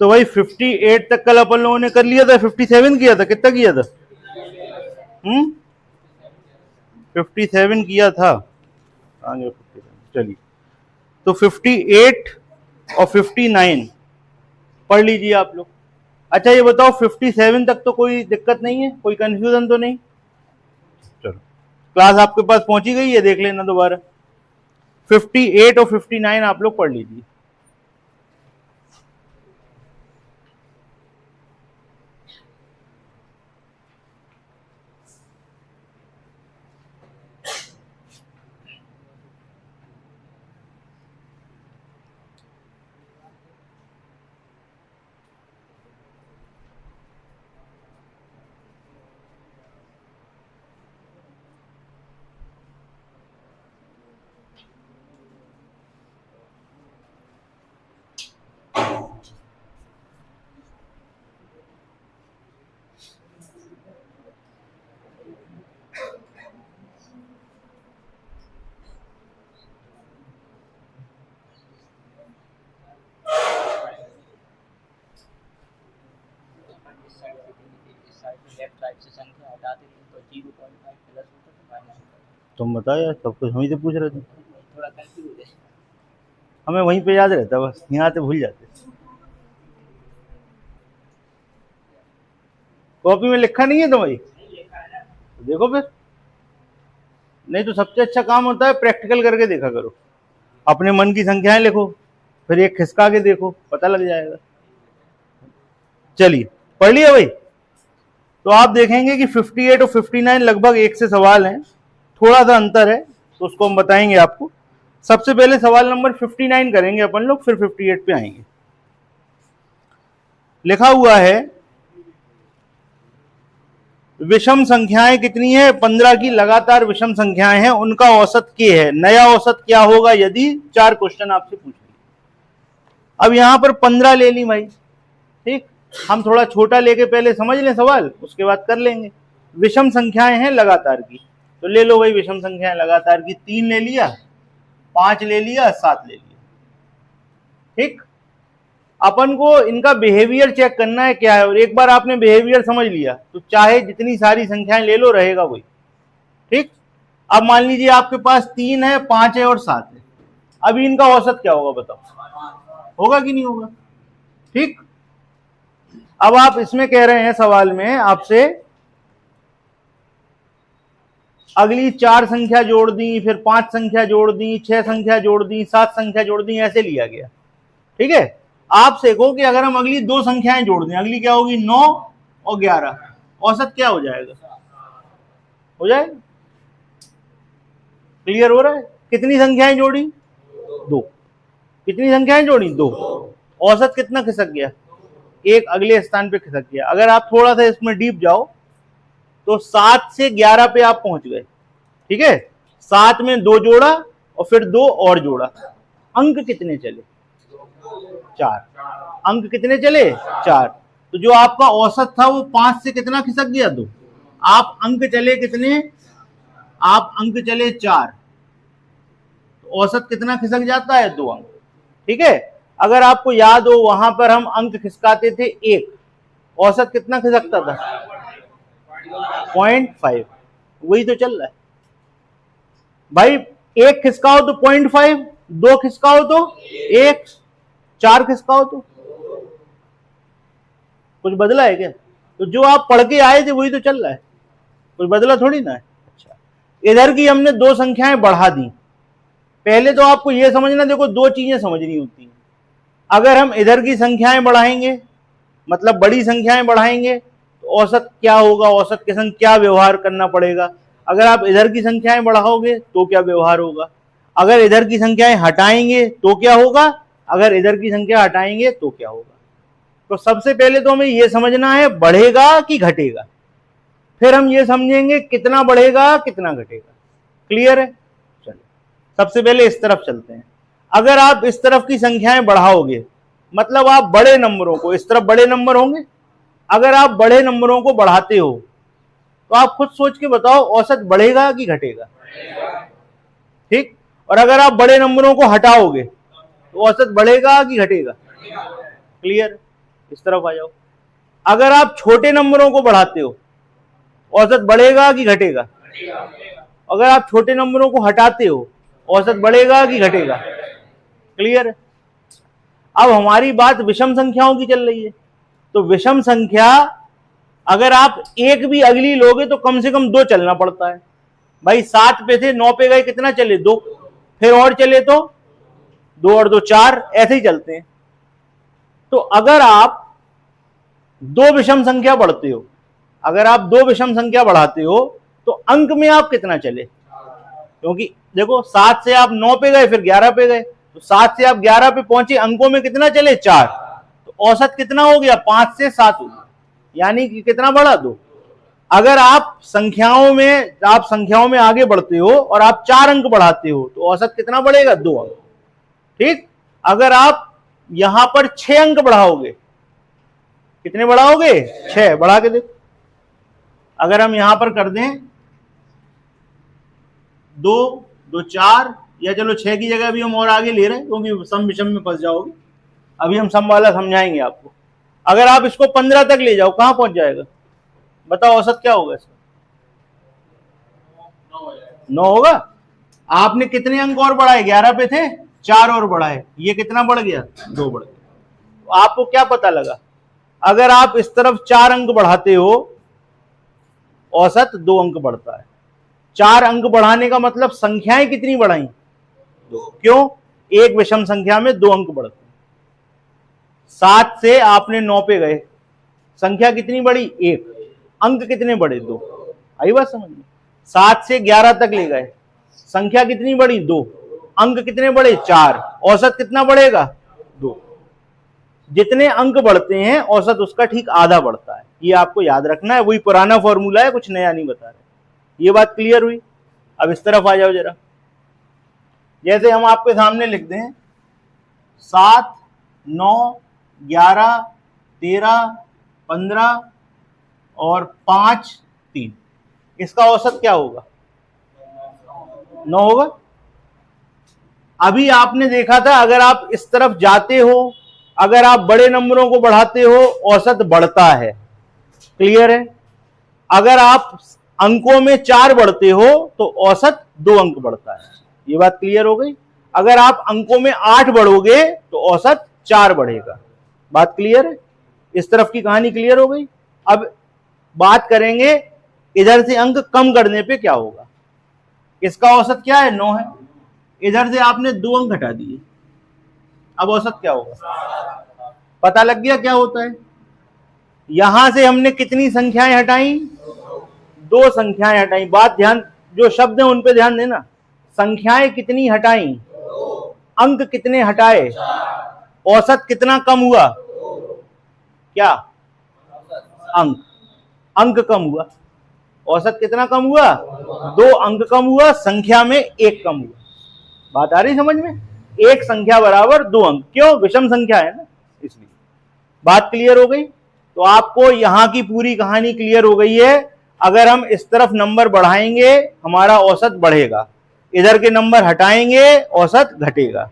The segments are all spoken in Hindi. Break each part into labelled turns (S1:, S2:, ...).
S1: तो भाई 58 तक कल अपन लोगों ने कर लिया था, 57 किया था, कितना किया था? 57 किया था। चलिए, तो 58 और 59 पढ़ लीजिए आप लोग। अच्छा ये बताओ 57 तक तो कोई दिक्कत नहीं है, कोई कंफ्यूजन तो नहीं? चलो, क्लास आपके पास पहुंची गई है, देख लेना दोबारा। 58 और 59 आप लोग पढ़ लीजिए। तुम बताओ यार, सब कुछ वहीं से पूछ रहे थे। थोड़ा कंफ्यूज है, हमें वहीं पे याद रहता, बस यहाँ आते भूल जाते। कॉपी में लिखा नहीं है तो भाई तो देखो फिर, नहीं तो सबसे अच्छा काम होता है प्रैक्टिकल करके देखा करो। अपने मन की संख्याएं लिखो, फिर एक खिसका के देखो, पता लग जाएगा। चलिए पढ़ लिया भाई। तो आप देखेंगे कि 58 और 59 लगभग एक से सवाल हैं, थोड़ा सा अंतर है तो उसको हम बताएंगे आपको। सबसे पहले सवाल नंबर 59 करेंगे अपन लोग, फिर 58 पे आएंगे। लिखा हुआ है विषम संख्याएं कितनी है? 15 की लगातार विषम संख्याएं हैं, उनका औसत के है। नया औसत क्या होगा यदि 4 क्वेश्चन आपसे पूछ लिए। अब यहां पर 15 ले ली भाई, ठीक, हम थोड़ा छोटा लेके पहले समझ लें सवाल, उसके बाद कर लेंगे। विषम संख्याएं हैं लगातार की, तो ले लो भाई विषम संख्याएं लगातार की। 3 ले लिया, 5 ले लिया, 7 ले लिया, ठीक। अपन को इनका बिहेवियर चेक करना है क्या है, और एक बार आपने बिहेवियर समझ लिया तो चाहे जितनी सारी संख्याएं ले लो रहेगा वही, ठीक। अब मान लीजिए आपके पास 3 है, 5 है और 7 है, अभी इनका औसत क्या होगा बताओ? होगा कि नहीं होगा? ठीक। अब आप इसमें कह रहे हैं सवाल में आपसे अगली 4 संख्या जोड़ दी, फिर 5 संख्या जोड़ दी, 6 संख्या जोड़ दी, 7 संख्या जोड़ दी, ऐसे लिया गया, ठीक है। आप देखो कि अगर हम अगली 2 संख्याएं जोड़ दें, अगली क्या होगी? 9 और 11, औसत क्या हो जाएगा? हो जाएगा? क्लियर हो रहा है? कितनी संख्याएं जोड़ी? 2। कितनी संख्याएं जोड़ी? 2। औसत कितना खिसक गया? 1 अगले स्थान पे खिसक गया। अगर आप थोड़ा सा इसमें डीप जाओ तो 7 से 11 पे आप पहुंच गए, ठीक है। 7 में 2 जोड़ा और फिर 2 और जोड़ा, अंक कितने चले? 4। अंक कितने चले? 4। तो जो आपका औसत था वो 5 से कितना खिसक गया? 2। आप अंक चले कितने? आप अंक चले 4, तो औसत कितना खिसक जाता है? 2 अंक, ठीक है। अगर आपको याद हो वहां पर हम अंक खिसकाते थे 1, औसत कितना खिसकता था? 0.5। वही तो चल रहा है भाई। 1 खिसकाओ तो 0.5, 2 खिसकाओ तो 1, 4 खिसकाओ तो। कुछ बदला है क्या? तो जो आप पढ़ के आए थे वही तो चल रहा है, कुछ बदला थोड़ी ना है। अच्छा, इधर की हमने 2 संख्याएं बढ़ा दी। पहले तो आपको यह समझना, देखो 2 चीजें समझनी होती हैं। अगर हम इधर की संख्याएं बढ़ाएंगे, मतलब बड़ी संख्याएं बढ़ाएंगे, तो औसत क्या होगा? औसत के संग क्या व्यवहार करना पड़ेगा? अगर आप इधर की संख्याएं बढ़ाओगे तो क्या व्यवहार होगा? अगर इधर की संख्याएं हटाएंगे तो क्या होगा? अगर इधर की संख्या हटाएंगे तो क्या होगा? तो सबसे पहले तो हमें यह समझना है बढ़ेगा कि घटेगा, फिर हम ये समझेंगे कितना बढ़ेगा कितना घटेगा। क्लियर है? चलिए सबसे पहले इस तरफ चलते हैं। अगर आप इस तरफ की संख्याएं बढ़ाओगे, मतलब आप बड़े नंबरों को, इस तरफ बड़े नंबर होंगे, अगर आप बड़े नंबरों को बढ़ाते हो तो आप खुद सोच के बताओ औसत बढ़ेगा कि घटेगा? ठीक। और अगर आप बड़े नंबरों को हटाओगे तो औसत बढ़ेगा कि घटेगा? क्लियर? इस तरफ आ जाओ। अगर आप छोटे नंबरों को बढ़ाते हो औसत बढ़ेगा कि घटेगा? अगर आप छोटे नंबरों को हटाते हो औसत बढ़ेगा कि घटेगा? क्लियर है? अब हमारी बात विषम संख्याओं की चल रही है, तो विषम संख्या अगर आप एक भी अगली लोगे तो कम से कम 2 चलना पड़ता है। भाई 7 पे थे, 9 पे गए, कितना चले? 2, फिर और चले तो 2 और 2 4, ऐसे ही चलते हैं। तो अगर आप 2 विषम संख्या बढ़ते हो, अगर आप 2 विषम संख्या बढ़ाते हो तो अंक में आप कितना चले? क्योंकि देखो 7 से आप 9 पे गए, फिर 11 पे गए, तो 7 से आप 11 पे पहुंचे, अंकों में कितना चले? 4। तो औसत कितना हो गया? 5 से 7 हो गया, यानी कि कितना बढ़ा? 2। अगर आप संख्याओं में आगे बढ़ते हो और आप 4 अंक बढ़ाते हो तो औसत कितना बढ़ेगा? 2 अंक। ठीक। अगर आप यहां पर 6 अंक बढ़ाओगे, कितने बढ़ाओगे? 6। बढ़ा के देखो। अगर हम यहां पर कर दें 2 2 4, या चलो 6 की जगह अभी हम और आगे ले रहे हैं क्योंकि सम विषम में फंस जाओगे। अभी हम सम वाला समझाएंगे आपको। अगर आप इसको 15 तक ले जाओ, कहां पहुंच जाएगा? बताओ औसत क्या होगा इसका? 9 होगा। आपने कितने अंक और बढ़ाए? 11 पे थे, 4 और बढ़ाए, ये कितना बढ़ गया? 2 बढ़ गया। तो आपको क्या पता लगा? अगर आप इस तरफ 4 अंक बढ़ाते हो औसत 2 अंक बढ़ता है। 4 अंक बढ़ाने का मतलब संख्याएं कितनी बढ़ाई? 2। क्यों? एक विषम संख्या में 2 अंक बढ़ते हैं। 7 से आपने 9 पे गए, संख्या कितनी बढ़ी? 1। अंक कितने बढ़े? 2। आई बात समझ में? 7 से 11 तक ले गए, संख्या कितनी बढ़ी? 2। अंक कितने बढ़े? 4। औसत कितना बढ़ेगा? 2। जितने अंक बढ़ते हैं औसत उसका ठीक आधा बढ़ता है। ये आपको याद रखना है, वही पुराना फॉर्मूला है, कुछ नया नहीं बता रहे। ये बात क्लियर हुई? अब इस तरफ आ जाओ जरा। जैसे हम आपके सामने लिख दें 7 9 11 13 15 और 5 3, इसका औसत क्या होगा? 9 होगा। अभी आपने देखा था अगर आप इस तरफ जाते हो, अगर आप बड़े नंबरों को बढ़ाते हो औसत बढ़ता है। क्लियर है? अगर आप अंकों में 4 बढ़ते हो तो औसत 2 अंक बढ़ता है। ये बात क्लियर हो गई? अगर आप अंकों में 8 बढ़ोगे तो औसत 4 बढ़ेगा। बात क्लियर है? इस तरफ की कहानी क्लियर हो गई? अब बात करेंगे इधर से अंक कम करने पे क्या होगा। इसका औसत क्या है? 9 है। इधर से आपने 2 अंक हटा दिए, अब औसत क्या होगा? पता लग गया क्या होता है? यहां से हमने कितनी संख्याएं हटाई? 2 संख्याएं हटाई। बात ध्यान, जो शब्द है उन पे ध्यान देना। संख्याएं कितनी हटाई? अंक कितने हटाए? औसत कितना कम हुआ? क्या? अंक कम हुआ। औसत कितना कम हुआ? 2 अंक कम हुआ, संख्या में 1 कम हुआ। बात आ रही समझ में? एक संख्या बराबर 2 अंक। क्यों? विषम संख्या है ना, इसलिए। बात क्लियर हो गई? तो आपको यहां की पूरी कहानी क्लियर हो गई है। अगर हम इस तरफ नंबर बढ़ाएंगे हमारा औसत बढ़ेगा, इधर के नंबर हटाएंगे औसत घटेगा।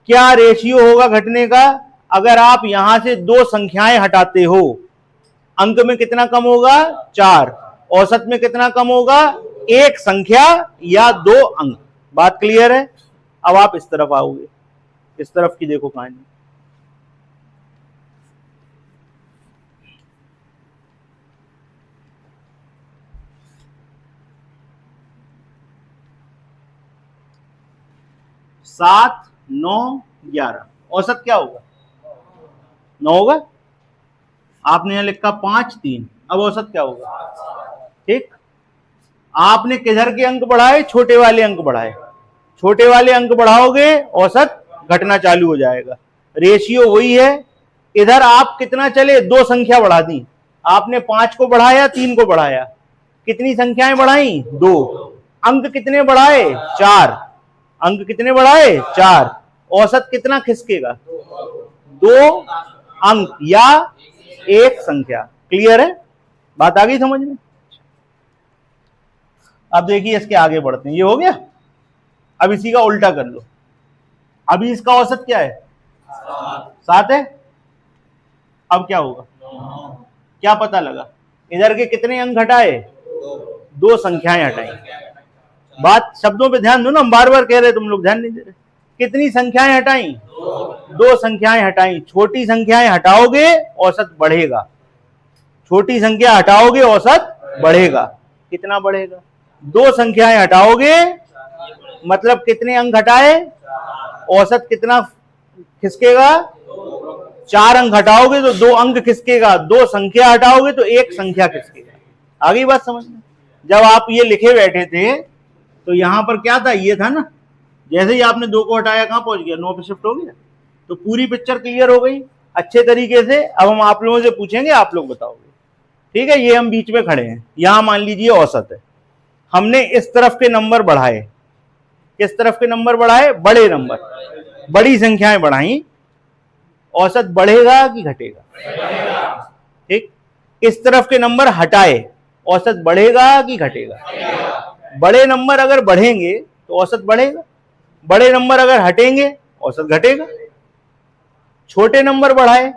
S1: क्या रेशियो होगा घटने का? अगर आप यहां से 2 संख्याएं हटाते हो, अंक में कितना कम होगा? 4। औसत में कितना कम होगा? 1 संख्या या 2 अंक। बात क्लियर है? अब आप इस तरफ आओगे, इस तरफ की देखो कहानी। सात 9 11, औसत क्या होगा? 9 होगा। आपने यहां लिखा 5 3, अब औसत क्या होगा? ठीक। आपने किधर के अंक बढ़ाए? छोटे वाले अंक बढ़ाए। छोटे वाले अंक बढ़ाओगे औसत घटना चालू हो जाएगा। रेशियो वही है। इधर आप कितना चले? 2 संख्या बढ़ा दी। आपने 5 को बढ़ाया, 3 को बढ़ाया, कितनी संख्याएं बढ़ाई? 2। अंक कितने बढ़ाए? 4। अंक कितने बढ़ाए? 4। औसत कितना खिसकेगा? 2 अंक या 1 संख्या। क्लियर है? बात आ गई समझ में? अब देखिए इसके आगे बढ़ते हैं। ये हो गया। अब इसी का उल्टा कर लो। अभी इसका औसत क्या है? 7 है। अब क्या होगा, क्या पता लगा, इधर के कितने अंक हटाए, दो संख्याएं हटाई। बात शब्दों पे ध्यान दो ना, हम बार बार कह रहे तुम लोग ध्यान नहीं दे रहे। कितनी संख्याएं हटाई, दो संख्याएं हटाई। छोटी संख्याएं हटाओगे औसत बढ़ेगा, छोटी संख्या हटाओगे औसत बढ़ेगा। कितना बढ़ेगा, दो संख्याएं हटाओगे मतलब कितने अंक हटाए, औसत कितना खिसकेगा, 4 अंक हटाओगे तो 2 अंक खिसकेगा, 2 संख्या हटाओगे तो 1 संख्या खिसकेगा। आगे बात समझ में। जब आप ये लिखे बैठे थे तो यहां पर क्या था, ये था ना, जैसे ही आपने 2 को हटाया कहां पहुंच गया, 9 पे शिफ्ट हो गया। तो पूरी पिक्चर क्लियर हो गई अच्छे तरीके से। अब हम आप लोगों से पूछेंगे, आप लोग बताओगे, ठीक है। ये हम बीच में खड़े हैं, यहां मान लीजिए औसत है, हमने इस तरफ के नंबर बढ़ाए, किस तरफ के नंबर बढ़ाए, बड़े नंबर, बड़ी संख्याएं बढ़ाई, औसत बढ़ेगा कि घटेगा, ठीक। इस तरफ के नंबर हटाए, औसत बढ़ेगा कि घटेगा, बड़े नंबर अगर बढ़ेंगे तो औसत बढ़ेगा, बड़े नंबर अगर हटेंगे औसत घटेगा। छोटे नंबर बढ़ाए,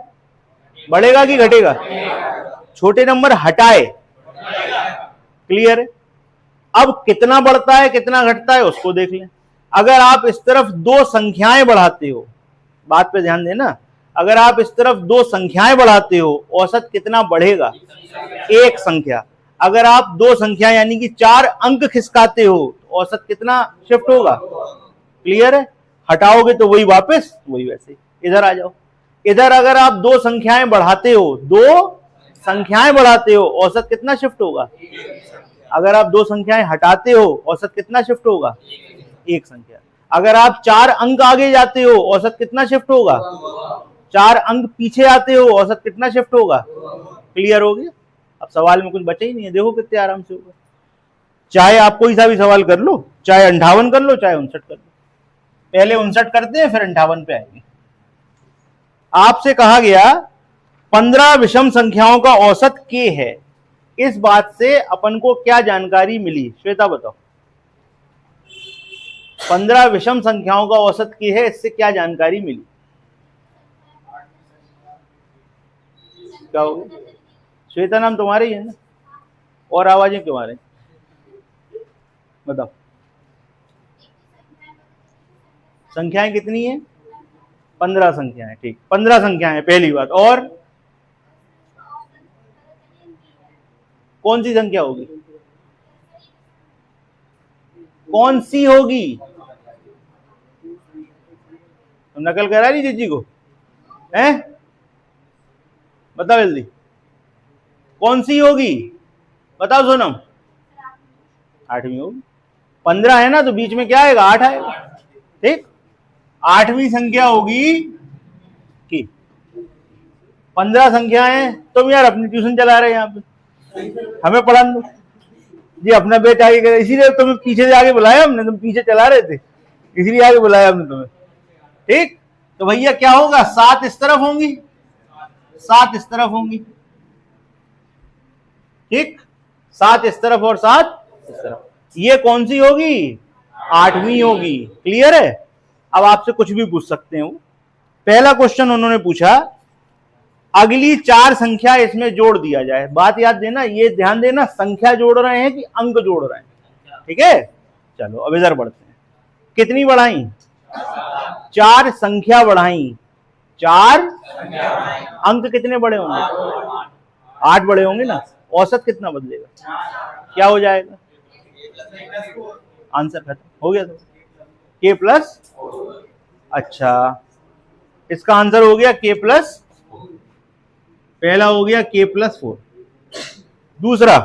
S1: बढ़ेगा कि घटेगा, छोटे नंबर हटाए, क्लियर है। अब कितना बढ़ता है कितना घटता है उसको देख लें। अगर आप इस तरफ 2 संख्याएं बढ़ाते हो, बात पे ध्यान देना, अगर आप इस तरफ 2 संख्याएं बढ़ाते हो औसत कितना बढ़ेगा, 1 संख्या। अगर आप 2 संख्या यानी कि 4 अंक खिसकाते हो तो औसत कितना शिफ्ट होगा, क्लियर है। हटाओगे तो वही वापस वही वैसे। इधर आ जाओ, इधर अगर आप 2 संख्याएं बढ़ाते हो, 2 संख्याएं बढ़ाते हो, औसत कितना शिफ्ट होगा। अगर आप 2 संख्याएं हटाते हो औसत कितना शिफ्ट होगा, 1 संख्या। अगर आप 4 अंक आगे जाते हो औसत कितना शिफ्ट होगा, 4 अंक पीछे आते हो औसत कितना शिफ्ट होगा, क्लियर हो गया। अब सवाल में कुछ बचा ही नहीं है, देखो कितने आराम से होगा। चाहे आप कोई सा भी सवाल कर लो, चाहे 58 कर लो, चाहे 59 कर लो। पहले 59 करते हैं फिर 58 पे आएंगे। आपसे कहा गया 15 विषम संख्याओं का औसत k है, इस बात से अपन को क्या जानकारी मिली, श्वेता बताओ। 15 विषम संख्याओं का औसत k है, इससे क्या जानकारी मिली, क्या होगा। श्वेता नाम तुम्हारे ही है ना, और आवाजें क्यों आ रही, बताओ। संख्याएं कितनी है, 15 संख्याएं, ठीक, 15 संख्याएं पहली बात। और कौन सी संख्या होगी, कौन सी होगी, तो नकल करा रही जीजी को हैं, बताओ जल्दी, कौन सी होगी बताओ सोनम, 8वीं होगी। 15 है ना तो बीच में क्या आएगा, 8 आएगा, ठीक। 8वीं संख्या होगी कि 15 संख्याएं। तुम यार अपनी ट्यूशन चला रहे हैं यहाँ पे, हमें पढ़ा दो जी, अपना बेटा आगे करे, इसीलिए तुम्हें पीछे से आगे बुलाया हमने, तुम पीछे चला रहे थे इसलिए आगे बुलाया हमने तुम्हें, ठीक। तो भैया क्या होगा, 7 इस तरफ होंगी, 7 इस तरफ होंगी, ठीक, 7 इस तरफ और 7 इस तरफ। ये कौन सी होगी, 8वीं होगी, क्लियर है। अब आपसे कुछ भी पूछ सकते हैं। पहला क्वेश्चन उन्होंने पूछा, अगली 4 संख्या इसमें जोड़ दिया जाए। बात याद देना, ये ध्यान देना, संख्या जोड़ रहे हैं कि अंक जोड़ रहे हैं, ठीक है। चलो अब इधर बढ़ते हैं, कितनी बढ़ाई, 4 संख्या बढ़ाई, 4 अंक कितने बड़े होंगे, 8 बड़े होंगे ना। औसत कितना बदलेगा, क्या हो जाएगा, आंसर खत्म हो गया। तो k+, अच्छा इसका आंसर हो गया k+, पहला हो गया k+4। दूसरा,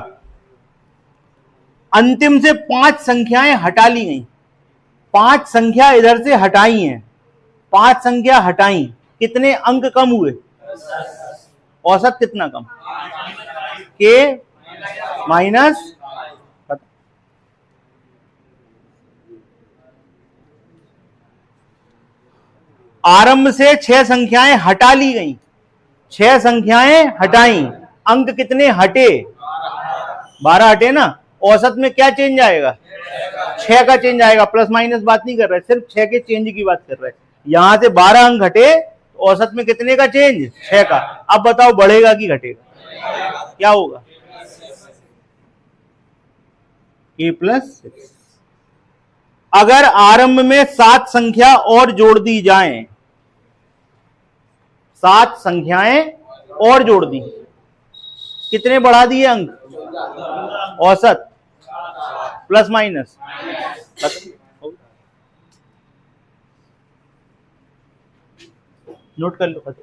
S1: अंतिम से 5 संख्याएं हटा ली गई, 5 संख्या इधर से हटाई हैं, 5 संख्या हटाई, कितने अंक कम हुए, औसत कितना कम, k-, आरंभ से 6 संख्याएं हटा ली गई, 6 संख्याएं हटाई, अंक कितने हटे, 12 हटे ना। औसत में क्या चेंज आएगा, 6 का चेंज आएगा, प्लस माइनस बात नहीं कर रहे, सिर्फ 6 के चेंज की बात कर रहे हैं। यहां से 12 अंक हटे, औसत में कितने का चेंज? 6 का। अब बताओ बढ़ेगा कि घटेगा? क्या होगा? k+6। अगर आरंभ में 7 संख्या और जोड़ दी जाएं, 7 संख्याएं और जोड़ दी, कितने बढ़ा दिए अंक? औसत प्लस माइनस, नोट कर लो।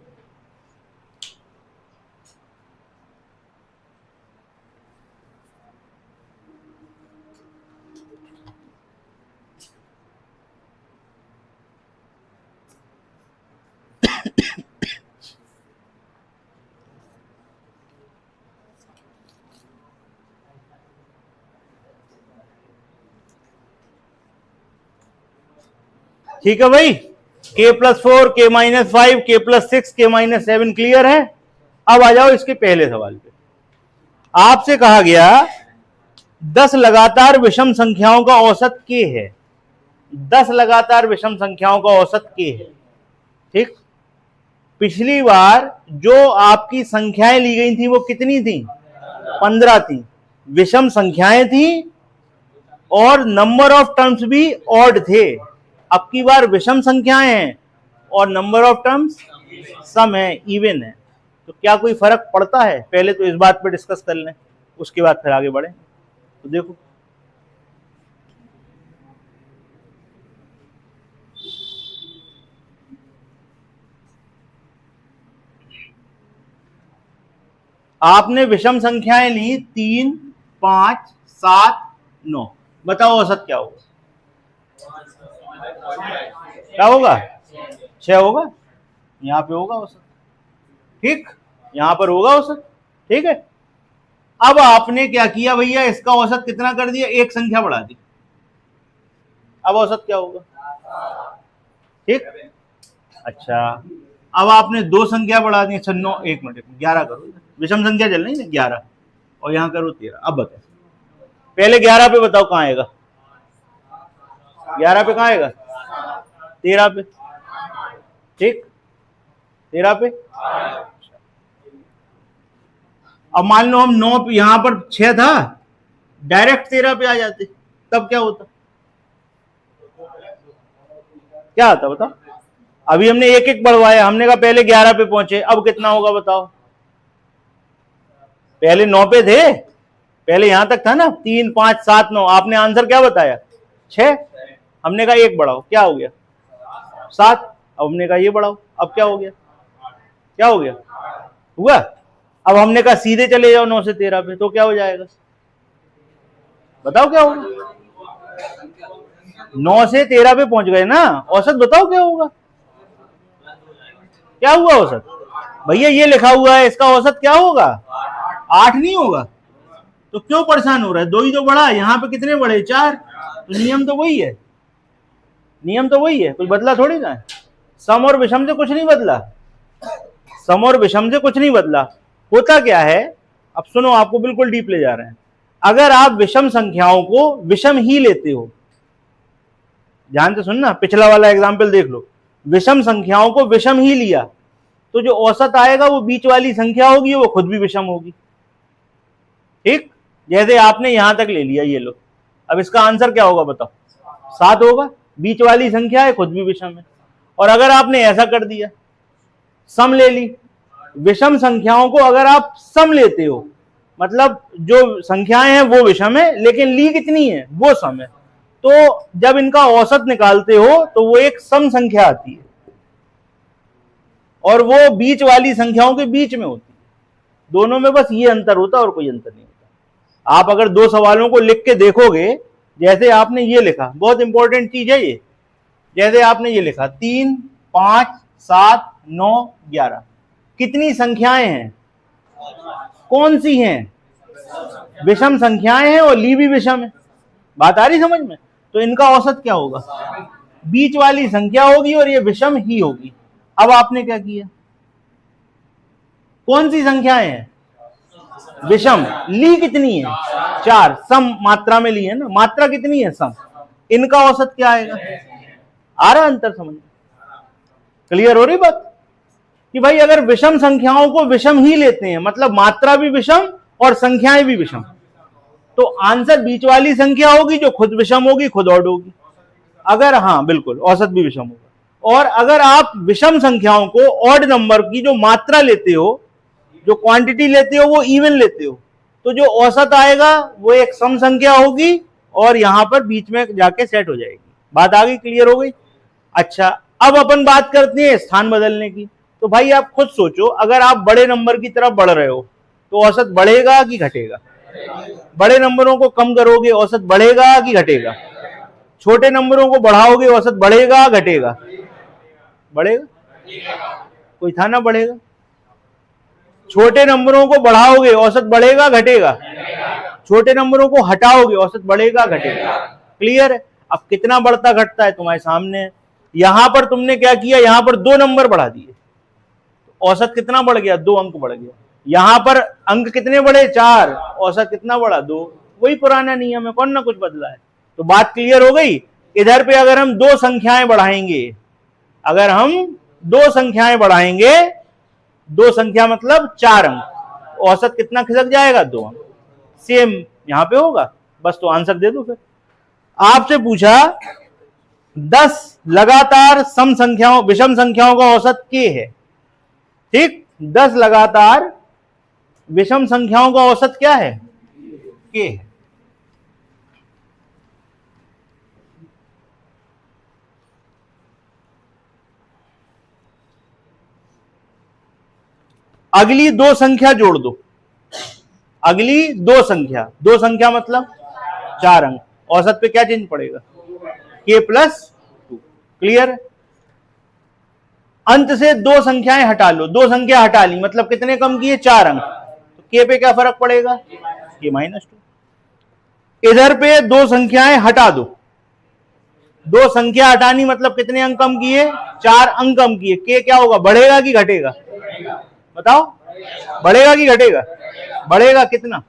S1: ठीक है भाई, k+4, k-5, k+6, k-7 clear है? अब आ जाओ इसके पहले सवाल पे। आपसे कहा गया 10 लगातार विषम संख्याओं का औसत k है। 10 लगातार विषम संख्याओं का औसत k है। ठीक, पिछली बार जो आपकी संख्याएं ली गई थी वो कितनी थी? 15 थी। विषम संख्याएं थी और नंबर ऑफ टर्म्स भी ऑड थे। अब की बार विषम संख्याएं हैं और नंबर ऑफ टर्म्स सम है, इवन है। तो क्या कोई फर्क पड़ता है? पहले तो इस बात पे डिस्कस कर लें, उसके बाद फिर आगे बढ़े। तो देखो, आपने विषम संख्याएं ली 3, 5, 7, 9। बताओ औसत क्या होगा? क्या होगा? 6 होगा। यहां पे होगा औसत। ठीक, यहां पर होगा औसत। ठीक है, अब आपने क्या किया भैया? इसका औसत कितना कर दिया? एक संख्या बढ़ा दी। अब औसत क्या होगा? ठीक, अच्छा, अब आपने 2 संख्या बढ़ा दी। अच्छा 9, 1 मिनट, 11 करो। विषम संख्या चल रही है 11 और यहां करो 13। अब बताओ, पहले 11 पे बताओ कहां आएगा? 11 पे कहां आएगा? 13 पे। ठीक, 13 पे। अब मान लो हम 9 यहां पर 6 था, डायरेक्ट 13 पे आ जाते, तब क्या होता? क्या आता बताओ? अभी हमने एक एक बढ़वाया। हमने कहा पहले 11 पे पहुंचे, अब कितना होगा बताओ? पहले 9 पे थे, पहले यहां तक था ना, 3, 5, 7, 9। आपने आंसर क्या बताया? 6। हमने कहा एक बढ़ाओ, क्या हो गया? 7। अब हमने कहा ये बढ़ाओ, अब क्या हो गया? क्या हो गया? हुआ। अब हमने कहा सीधे चले जाओ 9 से 13 पे, तो क्या हो जाएगा? बताओ क्या होगा? 9 से 13 पे पहुंच गए ना, औसत बताओ क्या होगा? क्या हुआ औसत? भैया ये लिखा हुआ है, इसका औसत क्या होगा? 8 नहीं होगा? तो क्यों परेशान हो रहा है? 2 ही तो बढ़ा, यहां पे कितने बढ़े? 4। तो नियम तो वही है, नियम तो वही है, कुछ बदला थोड़ी ना है। सम और विषम से कुछ नहीं बदला, सम और विषम से कुछ नहीं बदला। होता क्या है, अब सुनो, आपको बिल्कुल डीप ले जा रहे हैं। अगर आप विषम संख्याओं को विषम ही लेते हो, ध्यान से सुनना, पिछला वाला एग्जाम्पल देख लो, विषम संख्याओं को विषम ही लिया, तो जो औसत आएगा वो बीच वाली संख्या होगी, वो खुद भी विषम होगी। ठीक, जैसे आपने यहां तक ले लिया, ये लो, अब इसका आंसर क्या होगा बताओ? 7 होगा। बीच वाली संख्या है, खुद भी विषम है। और अगर आपने ऐसा कर दिया, सम ले ली, विषम संख्याओं को अगर आप सम लेते हो, मतलब जो संख्याएं हैं वो विषम है, लेकिन ली कितनी है? वो सम है। तो जब इनका औसत निकालते हो तो वो एक सम संख्या आती है और वो बीच वाली संख्याओं के बीच में होती है। दोनों में बस ये अंतर होता है और कोई अंतर नहीं होता। आप अगर 2 सवालों को लिख के देखोगे, जैसे आपने ये लिखा, बहुत इंपॉर्टेंट चीज है ये, जैसे आपने ये लिखा 3, 5, 7, 9, 11, कितनी संख्याएं हैं? कौन सी हैं? विषम संख्याएं हैं और ली भी विषम है। बात आ रही समझ में? तो इनका औसत क्या होगा? बीच वाली संख्या होगी और ये विषम ही होगी। अब आपने क्या किया? कौन सी संख्याएं हैं? विषम। ली कितनी है? 4। सम मात्रा में ली है ना, मात्रा कितनी है? सम। इनका औसत क्या आएगा? आ रहा अंतर समझ? क्लियर हो रही बात? कि भाई अगर विषम संख्याओं को विषम ही लेते हैं, मतलब मात्रा भी विषम और संख्याएं भी विषम, तो आंसर बीच वाली संख्या होगी जो खुद विषम होगी, खुद ऑड होगी। अगर, हाँ बिल्कुल, औसत भी विषम होगा। और अगर आप विषम संख्याओं को, ऑड नंबर की जो मात्रा लेते हो, जो क्वांटिटी लेते हो, वो इवन लेते हो, तो जो औसत आएगा वो एक सम संख्या होगी और यहां पर बीच में जाके सेट हो जाएगी। बात आ गई, क्लियर हो गई? अच्छा, अब अपन बात करते हैं स्थान बदलने की। तो भाई आप खुद सोचो, अगर आप बड़े नंबर की तरफ बढ़ रहे हो तो औसत बढ़ेगा कि घटेगा? बड़े नंबरों को कम करोगे, औसत बढ़ेगा कि घटेगा? छोटे नंबरों को बढ़ाओगे, औसत बढ़ेगा घटेगा? बढ़ेगा। कोई था ना बढ़ेगा? छोटे नंबरों को बढ़ाओगे, औसत बढ़ेगा घटेगा? छोटे नंबरों को हटाओगे, औसत बढ़ेगा घटेगा? क्लियर है? अब कितना बढ़ता घटता है तुम्हारे सामने है। यहां पर तुमने क्या किया, यहां पर 2 नंबर बढ़ा दिए, औसत कितना बढ़ गया? 2 अंक बढ़ गया। यहां पर अंक कितने बढ़े? 4, औसत कितना बढ़ा? 2। वही पुराना नियम है, कौन ना कुछ बदला है। तो बात क्लियर हो गई। इधर पे अगर हम 2 संख्याएं बढ़ाएंगे, अगर हम 2 संख्याएं बढ़ाएंगे, 2 संख्या मतलब 4 अंक, औसत कितना खिसक जाएगा? 2 अंक। सेम यहां पे होगा, बस तो आंसर दे दो। फिर आपसे पूछा 10 लगातार सम संख्याओं, विषम संख्याओं का औसत k है, ठीक? 10 लगातार विषम संख्याओं का औसत क्या है? k है। अगली 2 संख्या जोड़ दो, अगली 2 संख्या, 2 संख्या मतलब 4 अंक, औसत पे क्या चेंज पड़ेगा? k plus 2। क्लियर? अंत से 2 संख्याएं हटा लो, 2 संख्या हटा ली, मतलब कितने कम किए? 4 अंक। तो k पे क्या फर्क पड़ेगा? k minus 2। इधर पे 2 संख्याएं हटा दो, 2 संख्या हटानी मतलब कितने अंक कम किए? 4 अंक कम किए। k क्या होगा? बढ़ेगा कि घटेगा? बताओ, बढ़ेगा कि घटेगा? बढ़ेगा। कितना?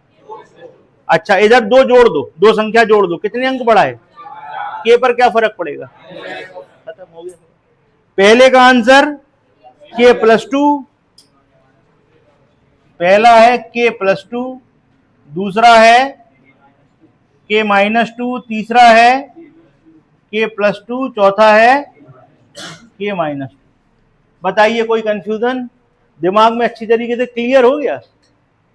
S1: अच्छा, इधर 2 जोड़ दो, 2 संख्या जोड़ दो, कितने अंक बढ़ाए? k पर क्या फर्क पड़ेगा? खत्म हो गया। पहले का आंसर k प्लस 2, पहला है k प्लस 2, दूसरा है k माइनस 2, तीसरा है k प्लस 2, चौथा है k माइनस 2। बताइए, कोई कंफ्यूजन? दिमाग में अच्छी तरीके से क्लियर हो गया?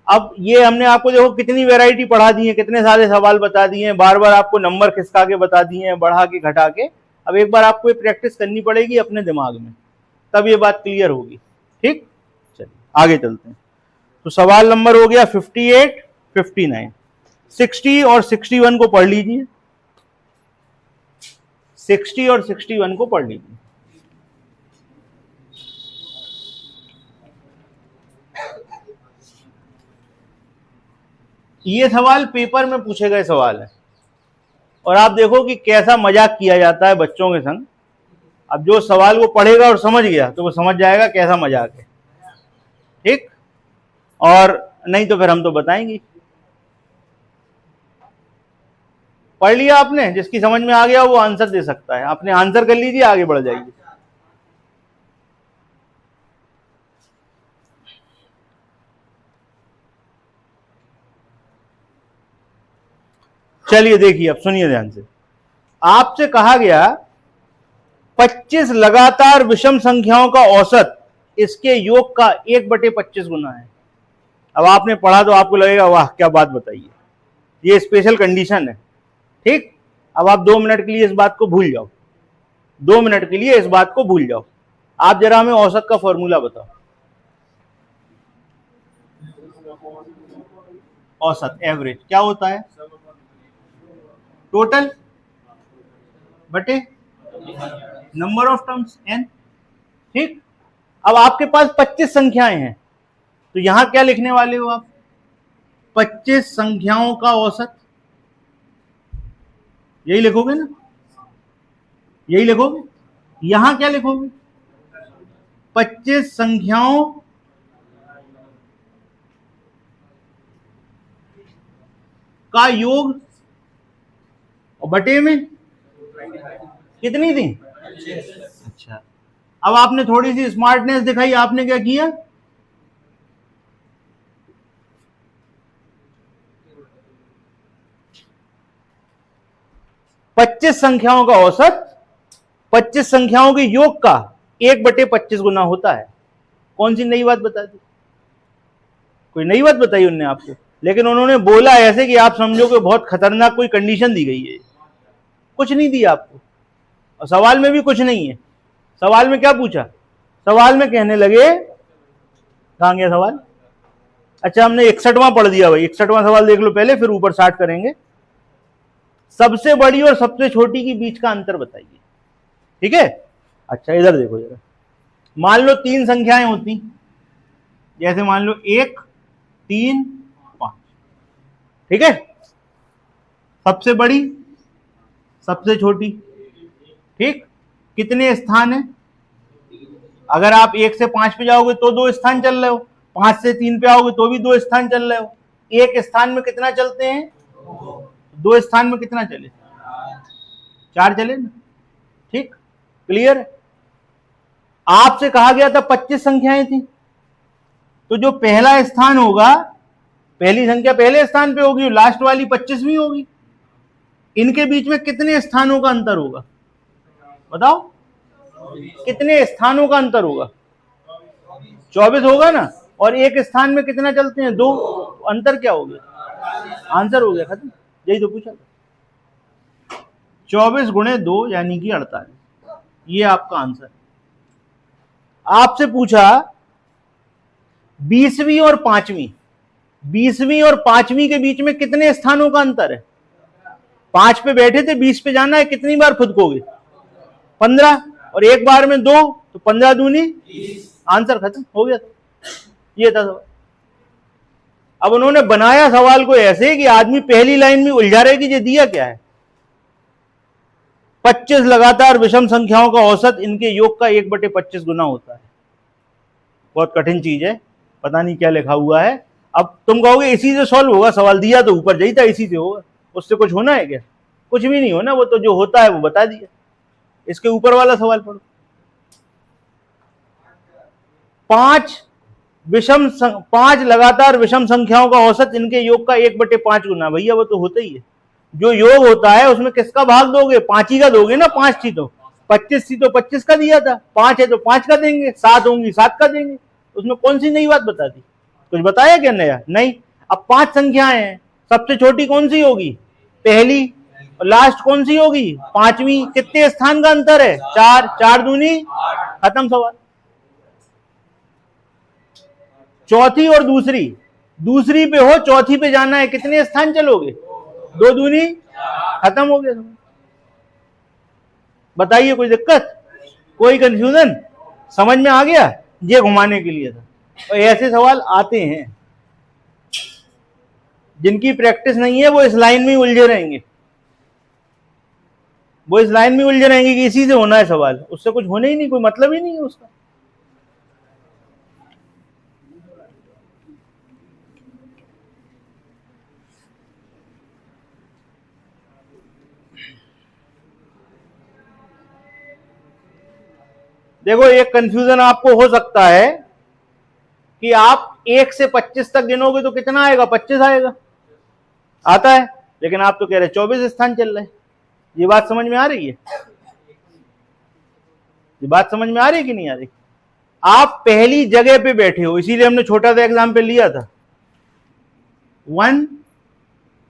S1: अब ये हमने आपको देखो कितनी वैरायटी पढ़ा दी है, कितने सारे सवाल बता दिए हैं, बार बार आपको नंबर खिसका के बता दिए हैं, बढ़ा के घटा के। अब एक बार आपको ये प्रैक्टिस करनी पड़ेगी अपने दिमाग में, तब ये बात क्लियर होगी। ठीक, चलिए आगे चलते हैं। तो सवाल नंबर हो गया 58, 59, 60 और 61 को पढ़ लीजिए। 60 और 61 को पढ़ लीजिए। ये सवाल पेपर में पूछे गए सवाल है और आप देखो कि कैसा मजाक किया जाता है बच्चों के संग। अब जो सवाल वो पढ़ेगा और समझ गया तो वो समझ जाएगा कैसा मजाक है, ठीक? और नहीं तो फिर हम तो बताएंगे। पढ़ लिया आपने? जिसकी समझ में आ गया वो आंसर दे सकता है। आपने आंसर कर लीजिए, आगे बढ़ जाइए। चलिए देखिए, अब सुनिए ध्यान से। आपसे कहा गया 25 लगातार विषम संख्याओं का औसत इसके योग का 1/25 गुना है। अब आपने पढ़ा तो आपको लगेगा वाह क्या बात बताइए, ये स्पेशल कंडीशन है, ठीक? अब आप 2 मिनट के लिए इस बात को भूल जाओ, 2 मिनट के लिए इस बात को भूल जाओ। आप जरा हमें औसत का फॉर्मूला बताओ। औसत, एवरेज क्या होता है? टोटल बटे नंबर ऑफ टर्म्स n, ठीक? अब आपके पास 25 संख्याएं हैं तो यहां क्या लिखने वाले हो आप? 25 संख्याओं का औसत, यही लिखोगे ना? यही लिखोगे। यहां क्या लिखोगे? 25 संख्याओं का योग और बटे में कितनी थी? अच्छा, अब आपने थोड़ी सी स्मार्टनेस दिखाई, आपने क्या किया, पच्चीस संख्याओं का औसत 25 संख्याओं के योग का 1/25 गुना होता है। कौन सी नई बात बता दी? कोई नई बात बताई उन्होंने आपको, लेकिन उन्होंने बोला ऐसे कि आप समझो कि बहुत खतरनाक कोई कंडीशन दी गई है। कुछ नहीं दिया आपको, और सवाल में भी कुछ नहीं है। सवाल में क्या पूछा? सवाल में कहने लगे, कहां गया सवाल? अच्छा, हमने 61वां पढ़ दिया भाई। 61वां सवाल देख लो पहले, फिर ऊपर 60 करेंगे। सबसे बड़ी और सबसे छोटी के बीच का अंतर बताइए। ठीक है, अच्छा इधर देखो जरा। मान लो 3 संख्याएं होती, जैसे मान लो 1, 3, 5। ठीक है, सबसे बड़ी, सबसे छोटी। ठीक, कितने स्थान है? अगर आप 1 से 5 पे जाओगे तो 2 स्थान चल रहे हो, 5 से 3 पे आओगे तो भी 2 स्थान चल रहे हो। एक स्थान में कितना चलते हैं? 2 स्थान में कितना चले? 4 चले ना। ठीक, क्लियर है? आपसे कहा गया था 25 संख्याएं थी, तो जो पहला स्थान होगा, पहली संख्या पहले स्थान पे होगी, लास्ट वाली 25वीं होगी। इनके बीच में कितने स्थानों का अंतर होगा? बताओ, कितने स्थानों का अंतर होगा? 24 होगा ना। और एक स्थान में कितना चलते हैं? 2। अंतर क्या हो गया? आंसर हो गया, खत्म। यही तो पूछा था। 24 गुणे 2 यानी कि 48। ये आपका आंसर। आपसे पूछा 20वीं और 5वीं, 20वीं और 5वीं के बीच में कितने स्थानों का अंतर है? 5 पे बैठे थे, 20 पे जाना है, कितनी बार फुदकोगे? 15, और एक बार में 2, तो 15 दूनी 20। आंसर खत्म हो गया। ये था सवाल। अब उन्होंने बनाया सवाल को ऐसे कि आदमी पहली लाइन में उलझा रहे कि ये दिया क्या है। 25 लगातार विषम संख्याओं का औसत इनके योग का 1/25 गुना होता है। बहुत कठिन चीज है, पता नहीं क्या लिखा हुआ है। अब तुम कहोगे इसी से सॉल्व होगा, सवाल दिया तो ऊपर यही था, इसी से होगा। उससे कुछ होना है क्या? कुछ भी नहीं होना, वो तो जो होता है वो बता दिया। इसके ऊपर वाला सवाल पढ़ो। 5 लगातार विषम संख्याओं का औसत इनके योग का 1/5 गुना। भैया वो तो होता ही है। जो योग होता है उसमें किसका भाग दोगे? 5 ही का दोगे ना। 5 थी तो 25 थी तो 25 का दिया था, 5 है तो 5 का देंगे, 7 होंगी 7 का देंगे। उसमें कौन सी नई बात बता दी? कुछ बताया क्या नया? नहीं। अब 5 संख्याएं हैं, सबसे छोटी कौन सी होगी? पहली। और लास्ट कौन सी होगी? 5वीं। कितने स्थान का अंतर है? 4। 4 दूनी, खत्म सवाल। चौथी और दूसरी, दूसरी पे हो, चौथी पे जाना है, कितने स्थान चलोगे? 2 दूनी, खत्म हो गया। बताइए कोई दिक्कत, कोई कंफ्यूजन? समझ में आ गया? ये घुमाने के लिए था। और ऐसे सवाल आते हैं, जिनकी प्रैक्टिस नहीं है वो इस लाइन में उलझे रहेंगे। वो इस लाइन में उलझे रहेंगे कि इसी से होना है सवाल, उससे कुछ होने ही नहीं, कोई मतलब ही नहीं है उसका। देखो, एक कंफ्यूजन आपको हो सकता है कि आप 1 से 25 तक गिनोगे तो कितना आएगा? 25 आएगा, आता है। लेकिन आप तो कह रहे 24 स्थान चल रहे हैं। ये बात समझ में आ रही है? ये बात समझ में आ रही है कि नहीं आ रही? आप पहली जगह पे बैठे हो, इसीलिए हमने छोटा सा एग्जाम्पल लिया था। 1,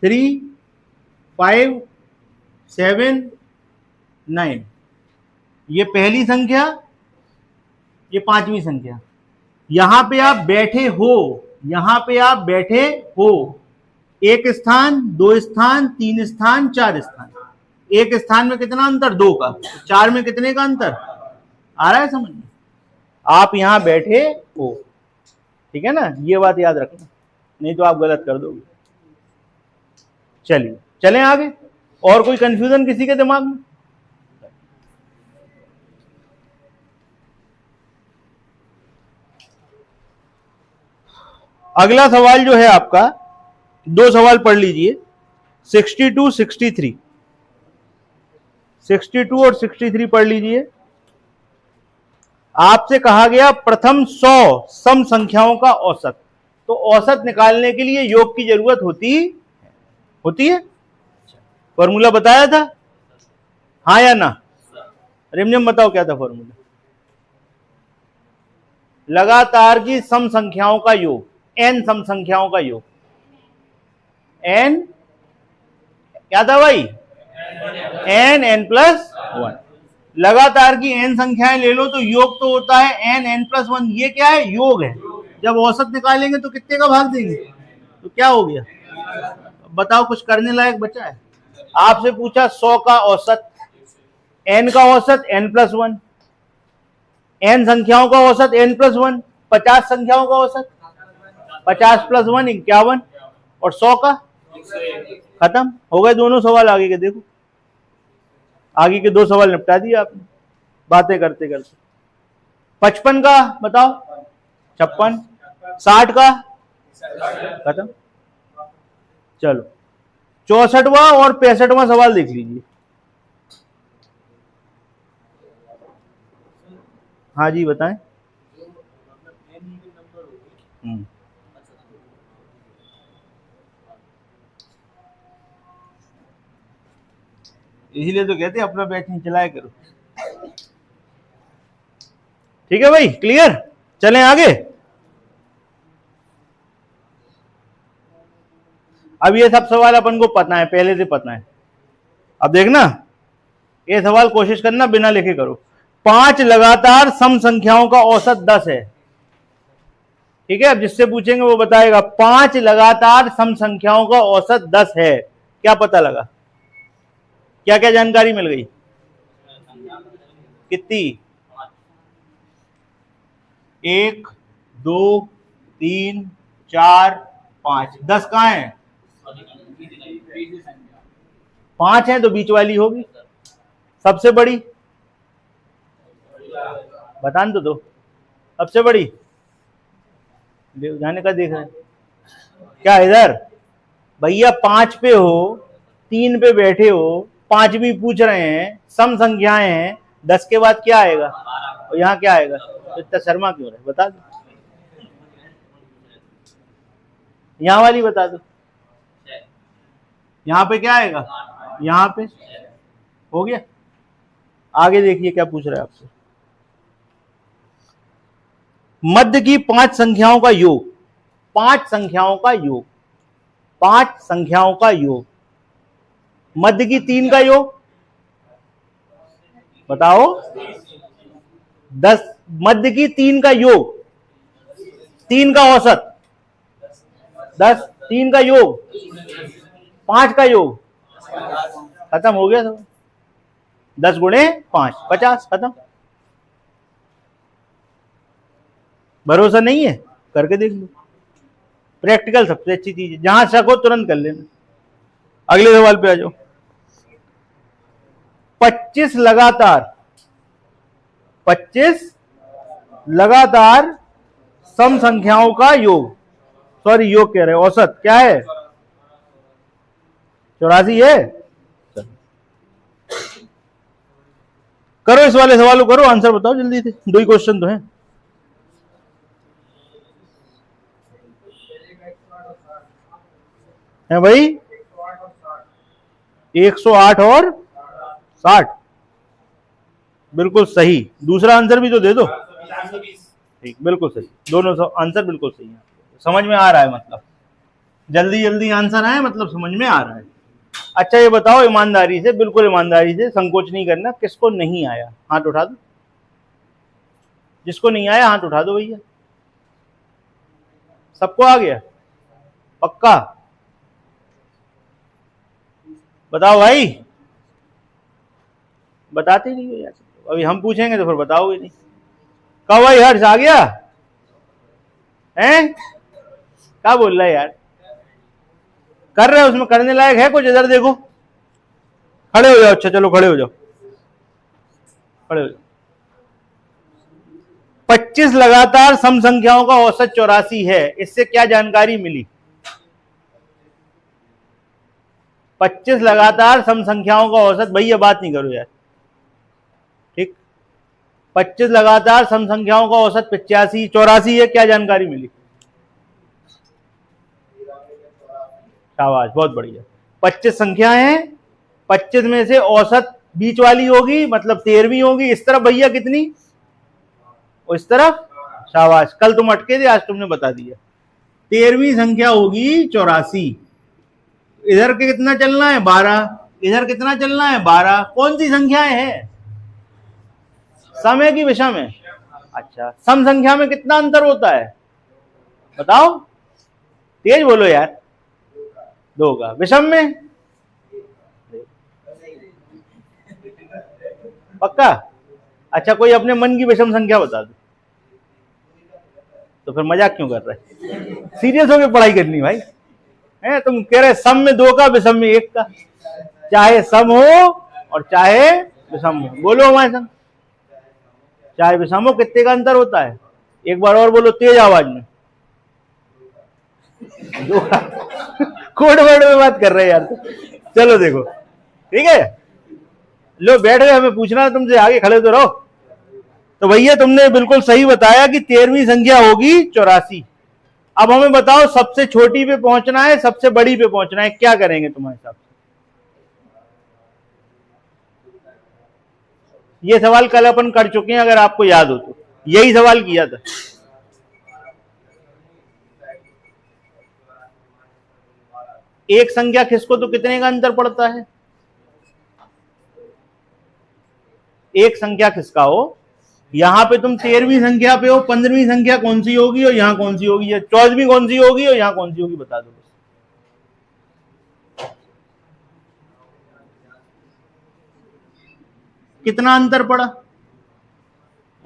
S1: 3, 5, 7, 9। ये पहली संख्या, ये 5वीं संख्या। यहां पे आप बैठे हो, यहां पे आप बैठे हो। 1 स्थान, 2 स्थान, 3 स्थान, 4 स्थान। एक स्थान में कितना अंतर? 2 का। 4 में कितने का अंतर? आ रहा है समझ में? आप यहां बैठे हो, ठीक है ना? ये बात याद रखना, नहीं तो आप गलत कर दोगे। चलिए चलें आगे। और कोई कंफ्यूजन किसी के दिमाग में? अगला सवाल जो है आपका, 2 सवाल पढ़ लीजिए। 62, 63। 62 और 63 पढ़ लीजिए। आपसे कहा गया प्रथम 100 सम संख्याओं का औसत, तो औसत निकालने के लिए योग की जरूरत होती है। फॉर्मूला बताया था, हाँ या ना? रिमझिम बताओ क्या था फॉर्मूला? लगातार की सम संख्याओं का योग, n सम संख्याओं का योग, n क्या था भाई? n plus 1। लगातार की n संख्याएं ले लो तो योग तो होता है n प्लस 1। ये क्या है? योग है। जब औसत निकालेंगे तो कितने का भाग देंगे? तो क्या हो गया? बताओ, कुछ करने लायक बचा है? आपसे पूछा 100 का औसत, n का औसत n प्लस 1, n संख्याओं का औसत n प्लस 1, 50 संख्याओं का औसत 50 प्लस 1 51, और 100 का खत्म हो गए दोनों सवाल। आगे के देखो, आगे के 2 सवाल निपटा दिए आपने बातें करते करते। 55 का बताओ, 56, 60 का खत्म। चलो 64वां और 65वां सवाल देख लीजिए। हाँ जी बताएं। इसीलिए तो कहते हैं अपना बैच नहीं चलाया करो। ठीक है भाई, क्लियर? चलें आगे। अब ये सब सवाल अपन को पता है, पहले से पता है। अब देखना, ये सवाल कोशिश करना बिना लिखे करो। 5 लगातार सम संख्याओं का औसत 10 है। ठीक है, अब जिससे पूछेंगे वो बताएगा 5 लगातार सम संख्याओं का औसत 10 है। क्या पता लगा? क्या क्या जानकारी मिल गई? कितनी? 1 2 3 4 5, 10 कहां है? 5 है तो बीच वाली होगी। सबसे बड़ी बता तो दो, सबसे बड़ी जाने का देख रहे हैं क्या इधर? भैया 5 पे हो, 3 पे बैठे हो, 5 भी पूछ रहे हैं, सम संख्याएं हैं, 10 के बाद क्या आएगा और यहाँ क्या आएगा? तो इतना शर्मा क्यों रहे? बता दो, यहाँ वाली बता दो। यहाँ पे क्या आएगा? यहाँ पे हो गया। आगे देखिए क्या पूछ रहा है आपसे। मध्य की 5 संख्याओं का योग, 5 संख्याओं का योग, 5 संख्याओं का योग, मध्य की 3 का योग बताओ। 10 मध्य की 3 का योग, 3 का औसत 10, 3 का योग 5 का योग, खत्म हो गया सब। 10 गुणे 5 50, खत्म। भरोसा नहीं है? करके देख लो। प्रैक्टिकल सबसे अच्छी चीज है, जहां शक हो तुरंत कर लेना। अगले सवाल पे आ जाओ। 25 लगातार सम संख्याओं का योग, सॉरी योग कह रहे हैं, औसत क्या है? 84 है। करो इस वाले सवाल को, करो आंसर बताओ जल्दी से, 2 ही क्वेश्चन तो हैं। है भाई 108 और 60, बिल्कुल सही। दूसरा आंसर भी तो दे दो। ठीक, बिल्कुल सही, दोनों आंसर बिल्कुल सही है। समझ में आ रहा है, मतलब जल्दी जल्दी आंसर आए, मतलब समझ में आ रहा है। अच्छा ये बताओ ईमानदारी से, बिल्कुल ईमानदारी से, संकोच नहीं करना, किसको नहीं आया हाथ उठा दो। जिसको नहीं आया हाथ उठा दो भैया। सबको आ गया? पक्का? बताओ भाई, बताते नहीं हो यार। अभी हम पूछेंगे तो फिर बताओगे नहीं। कब भाई हर्ष आ गया हैं? क्या बोल रहा है यार? कर रहे हो, उसमें करने लायक है कुछ? इधर देखो, खड़े हो जाओ। अच्छा चलो खड़े हो जाओ, खड़े हो जाओ। 25 लगातार सम संख्याओं का औसत 84 है, इससे क्या जानकारी मिली? 25 लगातार सम संख्याओं का औसत, भैया बात नहीं करो यार, ठीक। 25 लगातार सम संख्याओं का औसत 85 84 है, क्या जानकारी मिली? शाबाश, बहुत बढ़िया। 25 संख्याएं हैं, 25 में से औसत बीच वाली होगी, मतलब 13वीं होगी। इस तरफ भैया कितनी? और इस तरफ? शाबाश, कल तुम अटके थे, आज तुमने बता दिया। 13वीं संख्या होगी 84। इधर के कितना चलना है? 12। इधर कितना चलना है? 12। कौन सी संख्याएं हैं? सम है कि विषम है? अच्छा, सम संख्या में कितना अंतर होता है बताओ, तेज बोलो यार। 2 का। विषम में? पक्का? अच्छा, कोई अपने मन की विषम संख्या बता दो। तो फिर मजाक क्यों कर रहे? सीरियस होकर पढ़ाई करनी भाई है। तुम कह रहे सम में 2 का, विषम में 1 का। चाहे सम हो और चाहे विषम हो, बोलो हमारे संग। चाहे विषम हो, कितने का अंतर होता है? एक बार और बोलो तेज आवाज में। 2 का। कोड वर्ड में बात कर रहे हैं यार। चलो देखो, ठीक है, लो बैठ गए, हमें पूछना है तुमसे, आगे खड़े तो रहो। तो भैया तुमने बिल्कुल सही बताया कि 13वीं संख्या होगी 84। अब हमें बताओ, सबसे छोटी पे पहुंचना है, सबसे बड़ी पे पहुंचना है, क्या करेंगे तुम्हारे हिसाब से? ये सवाल कल अपन कर चुके हैं, अगर आपको याद हो तो। यही सवाल किया था। एक संख्या खिसको तो कितने का अंतर पड़ता है? एक संख्या खिसकाओ, यहां पे तुम 13वीं संख्या पे हो, 15वीं संख्या कौन सी होगी और यहां कौन सी होगी, या 14वीं कौन सी होगी और यहां कौन सी होगी, बता दो। कितना अंतर पड़ा?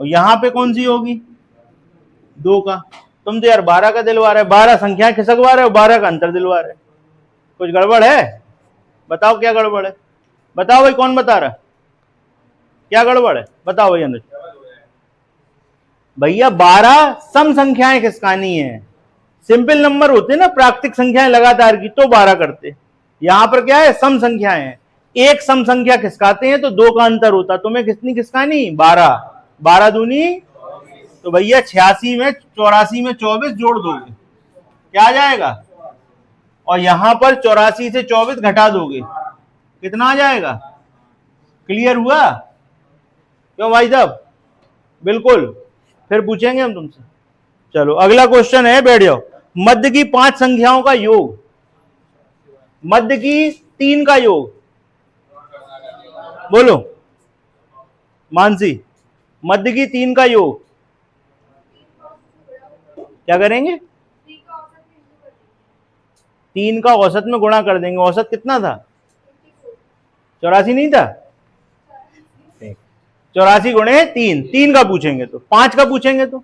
S1: और यहां पे कौन सी होगी? 2 का। तुम तो यार 12 का दिलवा रहे, 12 संख्या खिसकवा रहे हो, 12 का अंतर दिलवा रहे। कुछ गड़बड़ है? बताओ क्या गड़बड़ है? बताओ भाई, कौन बता रहा? क्या गड़बड़ है बताओ भाई अनुज। भैया 12 सम संख्याएं खिसकानी है। सिंपल नंबर होते ना, प्राकृतिक संख्याएं लगातार की, तो 12 करते। यहां पर क्या है? सम संख्याएं हैं। एक सम संख्या खिसकाते हैं तो 2 का अंतर होता। तुम्हें कितनी खिसकानी? 12। 12 दूनी, तो भैया 86 में 84 में 24 जोड़ दोगे, क्या आ जाएगा? और यहां पर 84 से 24 घटा दोगे, कितना आ जाएगा? क्लियर हुआ? क्यों भाई साहब? बिल्कुल। फिर पूछेंगे हम तुमसे। चलो अगला क्वेश्चन है, बैठ जाओ। मध्य की 5 संख्याओं का योग, मध्य की 3 का योग, बोलो मानसी। मध्य की 3 का योग क्या करेंगे? 3 का औसत में गुणा कर देंगे। औसत कितना था? 84 नहीं था? 84 गुणे 3, 3 का पूछेंगे तो, 5 का पूछेंगे तो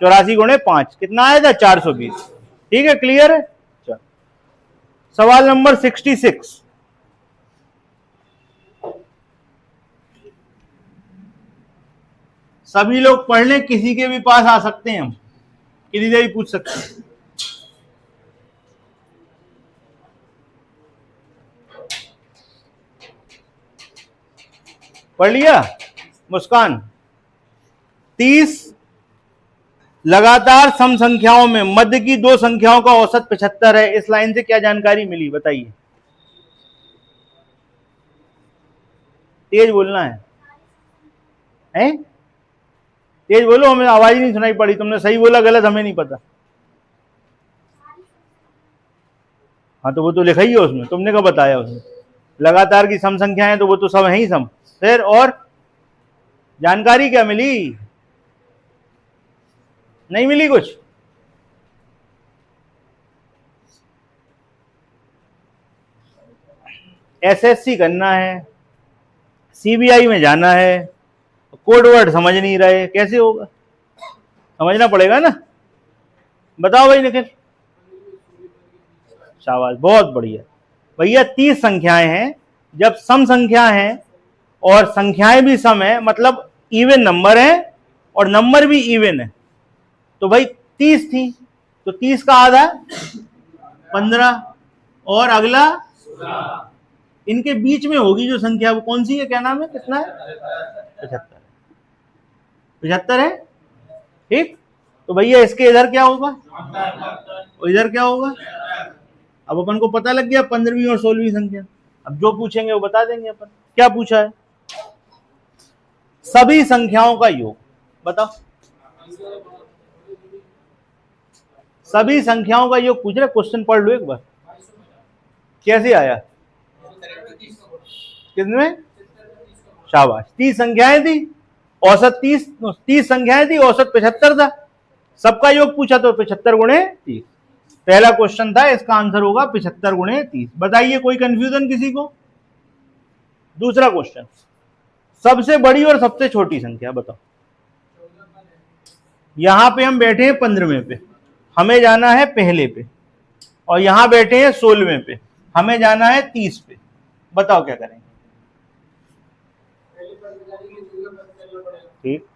S1: 84 गुणे 5 कितना आया था? 420। ठीक है, क्लियर है? चलो सवाल नंबर 66। सभी लोग पढ़ लें, किसी के भी पास आ सकते हैं, हम किसी से भी पूछ सकते हैं। पढ़ लिया? मुस्कान, 30 लगातार सम संख्याओं में मध्य की 2 संख्याओं का औसत 75 है। इस लाइन से क्या जानकारी मिली बताइए? तेज बोलना है, हैं? तेज बोलो, हमें आवाज नहीं सुनाई पड़ी। तुमने सही बोला गलत हमें नहीं पता। हाँ तो वो तो लिखा ही है उसमें, तुमने कब बताया उसमें? लगातार की सम संख्याएं तो वो तो सब है ही सम। फिर और जानकारी क्या मिली? नहीं मिली कुछ? एसएससी करना है, सीबीआई में जाना है, कोड वर्ड समझ नहीं रहे, कैसे होगा? समझना पड़ेगा ना। बताओ भाई निखिल। शाबाश, बहुत बढ़िया। भैया 30 संख्याएं हैं, जब सम संख्या है और संख्याएं भी सम है, मतलब इवन नंबर है और नंबर भी इवन है, तो भाई 30 थी, तो 30 का आधा 15 और अगला, इनके बीच में होगी जो संख्या, वो कौन सी है? क्या नाम है? कितना है? 75। 75 है, ठीक। तो भैया इसके इधर क्या होगा और इधर क्या होगा। अब अपन को पता लग गया 15वीं और 16वीं संख्या। अब जो पूछेंगे वो बता देंगे अपन। क्या पूछा है, सभी संख्याओं का योग बताओ। सभी संख्याओं का योग पूछ रहे, क्वेश्चन पढ़ लो एक बार। कैसे आया, कितने, शाबाश। 30 संख्याएं थी, औसत 30 संख्याएं थी, औसत 75 था। सबका योग पूछा तो 75 गुणे 30। पहला क्वेश्चन था, इसका आंसर होगा 75 गुणे 30। बताइए कोई कंफ्यूजन किसी को। दूसरा क्वेश्चन, सबसे बड़ी और सबसे छोटी संख्या बताओ। यहां पे हम बैठे हैं 15वें पे, हमें जाना है पहले पे, और यहां बैठे हैं 16वें पे, हमें जाना है 30 पे। बताओ क्या करेंगे। ठीक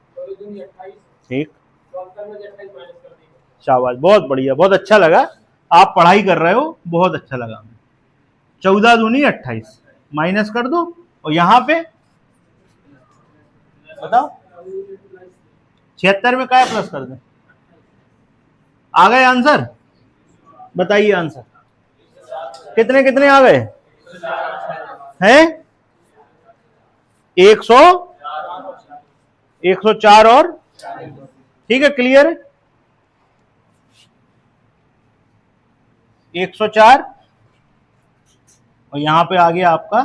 S1: ठीक, शाबाश, बहुत बढ़िया, बहुत अच्छा लगा। आप पढ़ाई कर रहे हो, बहुत अच्छा लगा। 14 दूनी 28 माइनस कर दो, और यहां पे बताओ 76 में क्या प्लस कर दें। आ गए आंसर, बताइए आंसर कितने कितने आ गए हैं। 104 और, ठीक है, क्लियर है। 104 और यहां पे आ गया आपका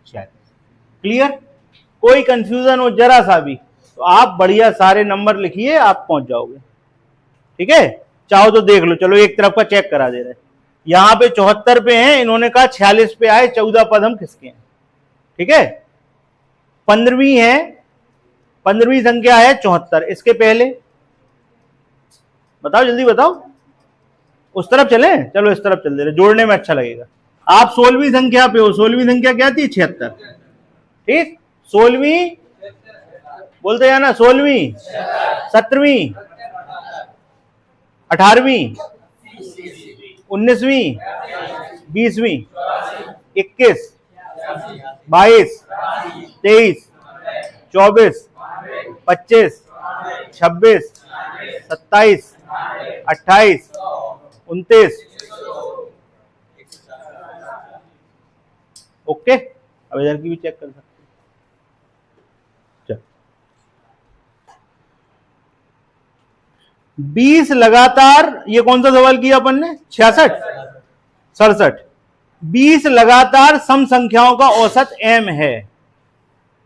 S1: 46। क्लियर। कोई कंफ्यूजन हो जरा सा भी तो आप बढ़िया सारे नंबर लिखिए, आप पहुंच जाओगे। ठीक है, चाहो तो देख लो। चलो एक तरफ का चेक करा दे रहे। यहां पे 74 पे हैं, इन्होंने कहा 46 पे आए, 14 पद हम किसके हैं। ठीक है, 15वीं है, 15वीं संख्या है 74, इसके पहले बताओ, जल्दी बताओ। उस तरफ चले, चलो इस तरफ चल दे रहे, जोड़ने में अच्छा लगेगा। आप 16वीं संख्या पे हो, 16वीं संख्या क्या थी, 76। ठीक, 16वीं बोलते जाना, 16वीं, 17वीं, 18वीं, 19वीं, 20वीं, 21, 22, 23, 24, 25, 26, 27, 28, 29। ओके, अब इधर की भी चेक कर सकते। 20 लगातार, ये कौन सा सवाल किया अपन ने, 66, 67। 20 लगातार सम संख्याओं का औसत m है।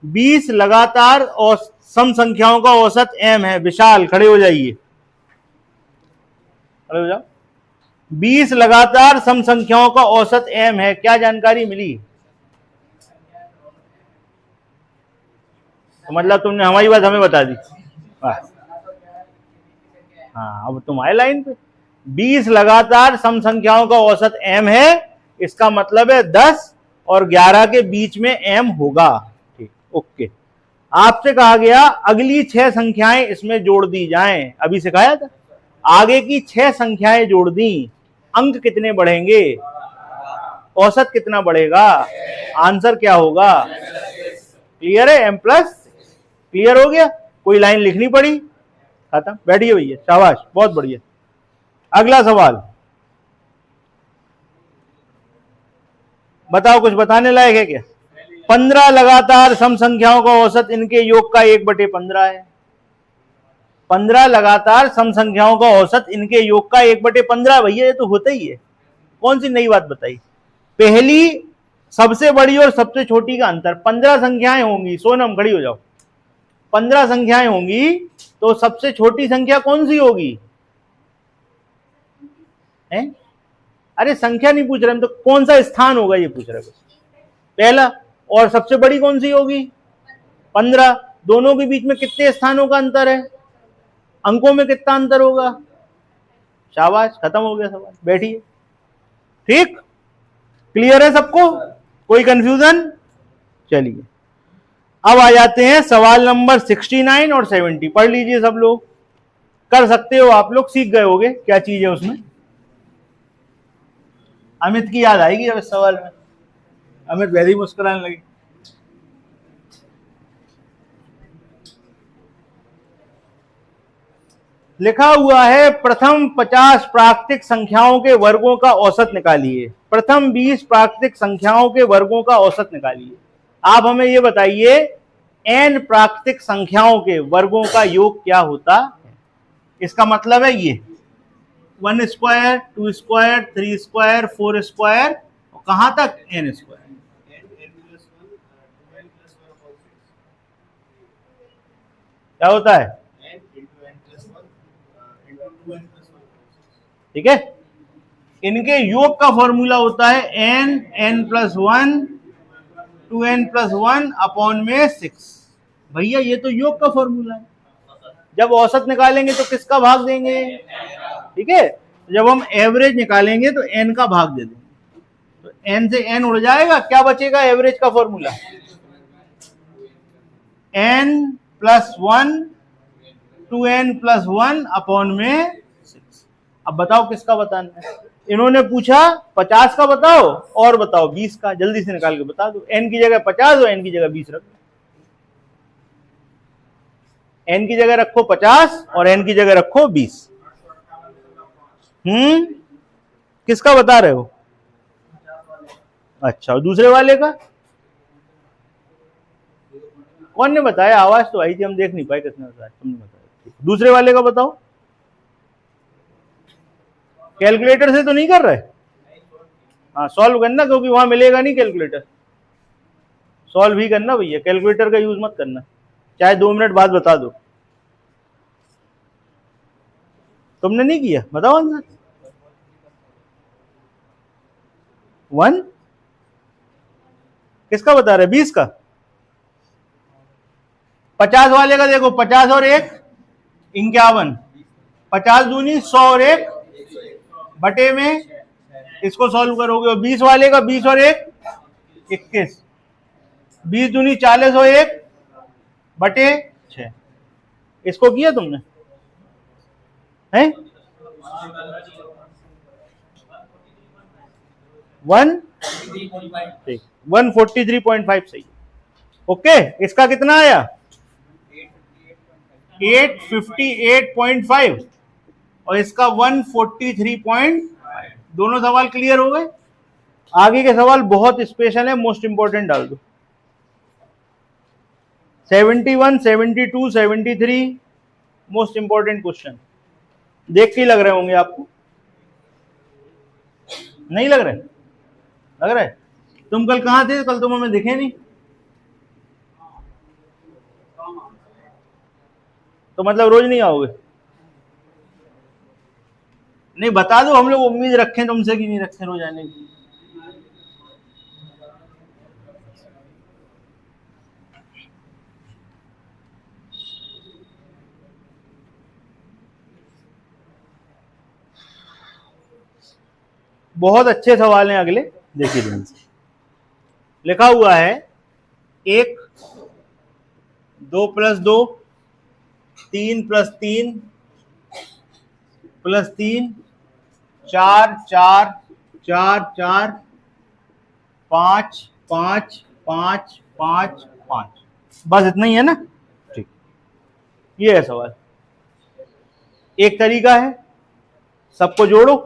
S1: 20 लगातार और सम संख्याओं का औसत m है। विशाल खड़े हो जाइए, खड़े हो जाओ। 20 लगातार सम संख्याओं का औसत m है। क्या जानकारी मिली, तो मतलब तुमने हमारी बात हमें बता दी। हाँ, अब तुम आए लाइन पे। 20 लगातार सम संख्याओं का औसत m है, इसका मतलब है 10 और 11 के बीच में m होगा। ठीक, ओके। आपसे कहा गया अगली 6 संख्याएं इसमें जोड़ दी जाएं। अभी सिखाया था, आगे की 6 संख्याएं जोड़ दी, अंक कितने बढ़ेंगे, औसत कितना बढ़ेगा, आंसर क्या होगा। क्लियर है, m+। क्लियर हो गया, कोई लाइन लिखनी पड़ी, खत्म। बैठिए भैया, शाबाश, बहुत बढ़िया। अगला सवाल बताओ, कुछ बताने लायक है क्या। 15 लगातार सम संख्याओं का औसत इनके योग का 1/15 है। 15 लगातार सम संख्याओं का औसत इनके योग का 1/15। भैया ये तो होता ही है, कौन सी नई बात बताई। पहली सबसे बड़ी और सबसे छोटी का अंतर, 15 संख्याएं होंगी। सोनम खड़ी हो जाओ। 15 संख्याएं होंगी तो सबसे छोटी संख्या कौन सी होगी, हैं? अरे संख्या नहीं पूछ रहे हम तो, कौन सा स्थान होगा ये पूछ रहे बस। पहला, और सबसे बड़ी कौन सी होगी, 15। दोनों के बीच में कितने स्थानों का अंतर है, अंकों में कितना अंतर होगा। शाबाश, खत्म हो गया सवाल, बैठिए। ठीक, क्लियर है सबको, कोई कंफ्यूजन। चलिए अब आ जाते हैं सवाल नंबर 69 और 70। पढ़ लीजिए सब लोग, कर सकते हो आप लोग, सीख गए होगे क्या चीज है उसमें। अमित की याद आएगी अब इस सवाल में, अमित वैसे ही मुस्कुराने लगे। लिखा हुआ है प्रथम 50 प्राकृतिक संख्याओं के वर्गों का औसत निकालिए, प्रथम 20 प्राकृतिक संख्याओं के वर्गों का औसत निकालिए। आप हमें ये बताइए n प्राकृतिक संख्याओं के वर्गों का योग क्या होता है। इसका मतलब है ये 1 स्क्वायर, 2 स्क्वायर, 3 स्क्वायर, 4 स्क्वायर, कहां तक n स्क्वायर। क्या होता है, ठीक है। इनके योग का फॉर्मूला होता है n n plus 1 2n+1 upon में 6। भैया ये तो योग का फॉर्मूला है, जब औसत निकालेंगे तो किसका भाग देंगे, ठीक है। जब हम एवरेज निकालेंगे तो n का भाग दे देंगे, तो n से n उड़ जाएगा, क्या बचेगा एवरेज का फॉर्मूला n+1 2n+1 अपॉन में 6। अब बताओ किसका बताना है। इन्होंने पूछा 50 का बताओ और बताओ 20 का, जल्दी से निकाल के बता दो। n की जगह 50 और n की जगह 20 रख दो, n की जगह रखो 50 और n की जगह रखो 20। किसका बता रहे हो, अच्छा, और दूसरे वाले का कौन ने बताया, आवाज तो आई थी, हम देख नहीं पाए किसने बताया, तुमने बताया। दूसरे वाले का बताओ, कैलकुलेटर से तो नहीं कर रहे, हाँ सॉल्व करना, क्योंकि वहां मिलेगा नहीं कैलकुलेटर, सॉल्व ही करना भैया, कैलकुलेटर का यूज मत करना, चाहे 2 मिनट बाद बता दो। तुमने नहीं किया, बताओ आंसर। 1 किसका बता रहे, 20 का। 50 वाले का देखो, 50 और 1 51, 50 दूनी 100 और 1 बटे में, इसको सॉल्व करोगे। और 20 वाले का 20 और 1 21, 20 दूनी 40 और 1 बटे 6। इसको किया तुमने है 143.5 सही। ओके, इसका कितना आया 858.5 और इसका 143. दोनों सवाल क्लियर हो गए। आगे के सवाल बहुत स्पेशल है, मोस्ट इंपोर्टेंट डाल दो। 71, 72, 73 मोस्ट इंपोर्टेंट क्वेश्चन। देख के ही लग रहे होंगे आपको, नहीं लग रहे, लग रहा है। तुम कल कहां थे, कल तुम हमें दिखे नहीं, तो मतलब रोज नहीं आओगे। नहीं बता दो, हम लोग उम्मीद रखें तुमसे कि नहीं रखें रोज आने की। बहुत अच्छे सवाल हैं अगले, देखिए ध्यान से। लिखा हुआ है 1 2 + 2 3 + 3 + 3 4 4 4 4 5 5 5 5 5। बस इतना ही है ना, ठीक। ये है सवाल। एक तरीका है, सबको जोड़ो,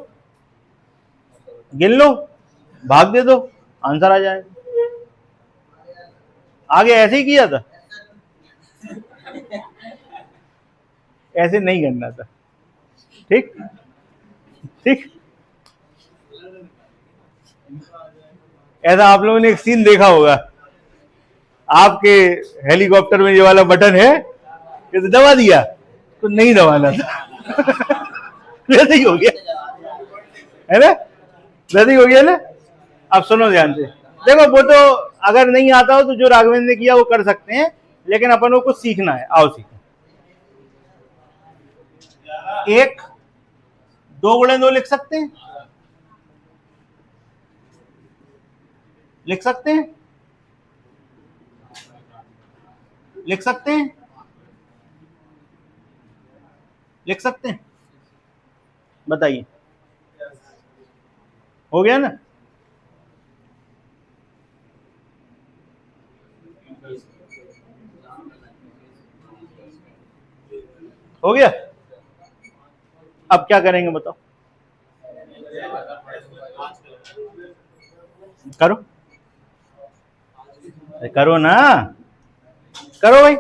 S1: गिन लो, भाग दे दो, आंसर आ जाएगा। आगे ऐसे ही किया था, ऐसे नहीं करना था, ठीक ठीक। ऐसा आप लोगों ने एक सीन देखा होगा, आपके हेलीकॉप्टर में ये वाला बटन है, ये तो दबा दिया, तो नहीं दबाना था। वैसे ही हो गया है ना, वैसे ही हो गया ना। अब सुनो ध्यान से, देखो वो तो अगर नहीं आता हो तो जो राघवेंद्र ने किया वो कर सकते हैं, लेकिन अपन को कुछ सीखना है। आओ सीखें। 1 2 × 2 लिख सकते हैं, लिख सकते हैं, लिख सकते हैं, लिख सकते हैं, बताइए, हो गया ना। हो गया, अब क्या करेंगे बताओ? करो, करो ना, करो भाई।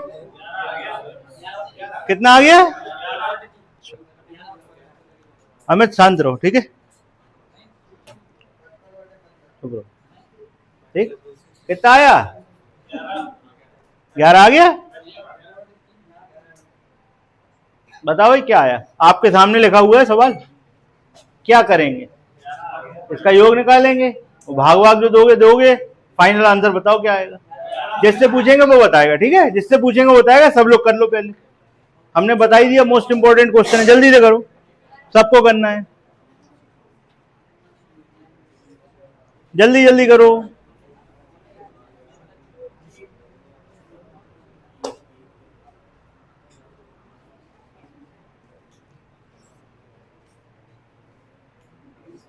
S1: कितना आ गया? अमित शांत रहो, ठीक है? ठीक, कितना आया? 11 आ गया। बताओ भाई क्या आया? आपके सामने लिखा हुआ है सवाल, क्या करेंगे? इसका योग निकालेंगे, भाग भाग जो दोगे दोगे, फाइनल आंसर बताओ क्या आएगा। जिससे पूछेंगे वो बताएगा, ठीक है? जिससे पूछेंगे वो बताएगा। सब लोग कर लो पहले, हमने बता ही दिया, मोस्ट इंपोर्टेंट क्वेश्चन है, जल्दी से करो, सबको करना है, जल्दी जल्दी करो।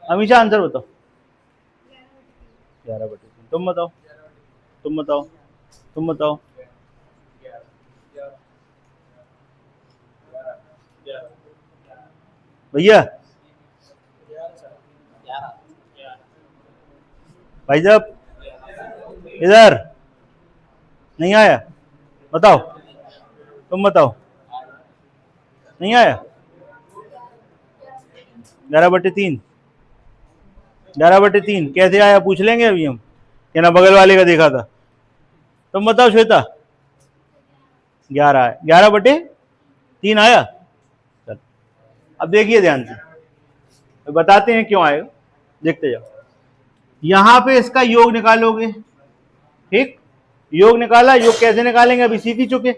S1: हमेशा आंसर बताओ। 11/3। तुम बताओ, तुम बताओ, तुम बताओ। भैया, भाई साहब, इधर नहीं आया? बताओ, तुम बताओ, नहीं आया? 11/3। 11/3 कैसे आया पूछ लेंगे अभी हम, कि ना बगल वाले का देखा था। तुम बताओ श्वेता। 11 आया, 11/3 आया। चल अब देखिए ध्यान से, बताते हैं क्यों आएगा, देखते जाओ। यहां पे इसका योग निकालोगे, ठीक? योग निकाला, योग कैसे निकालेंगे अभी सीख ही चुके।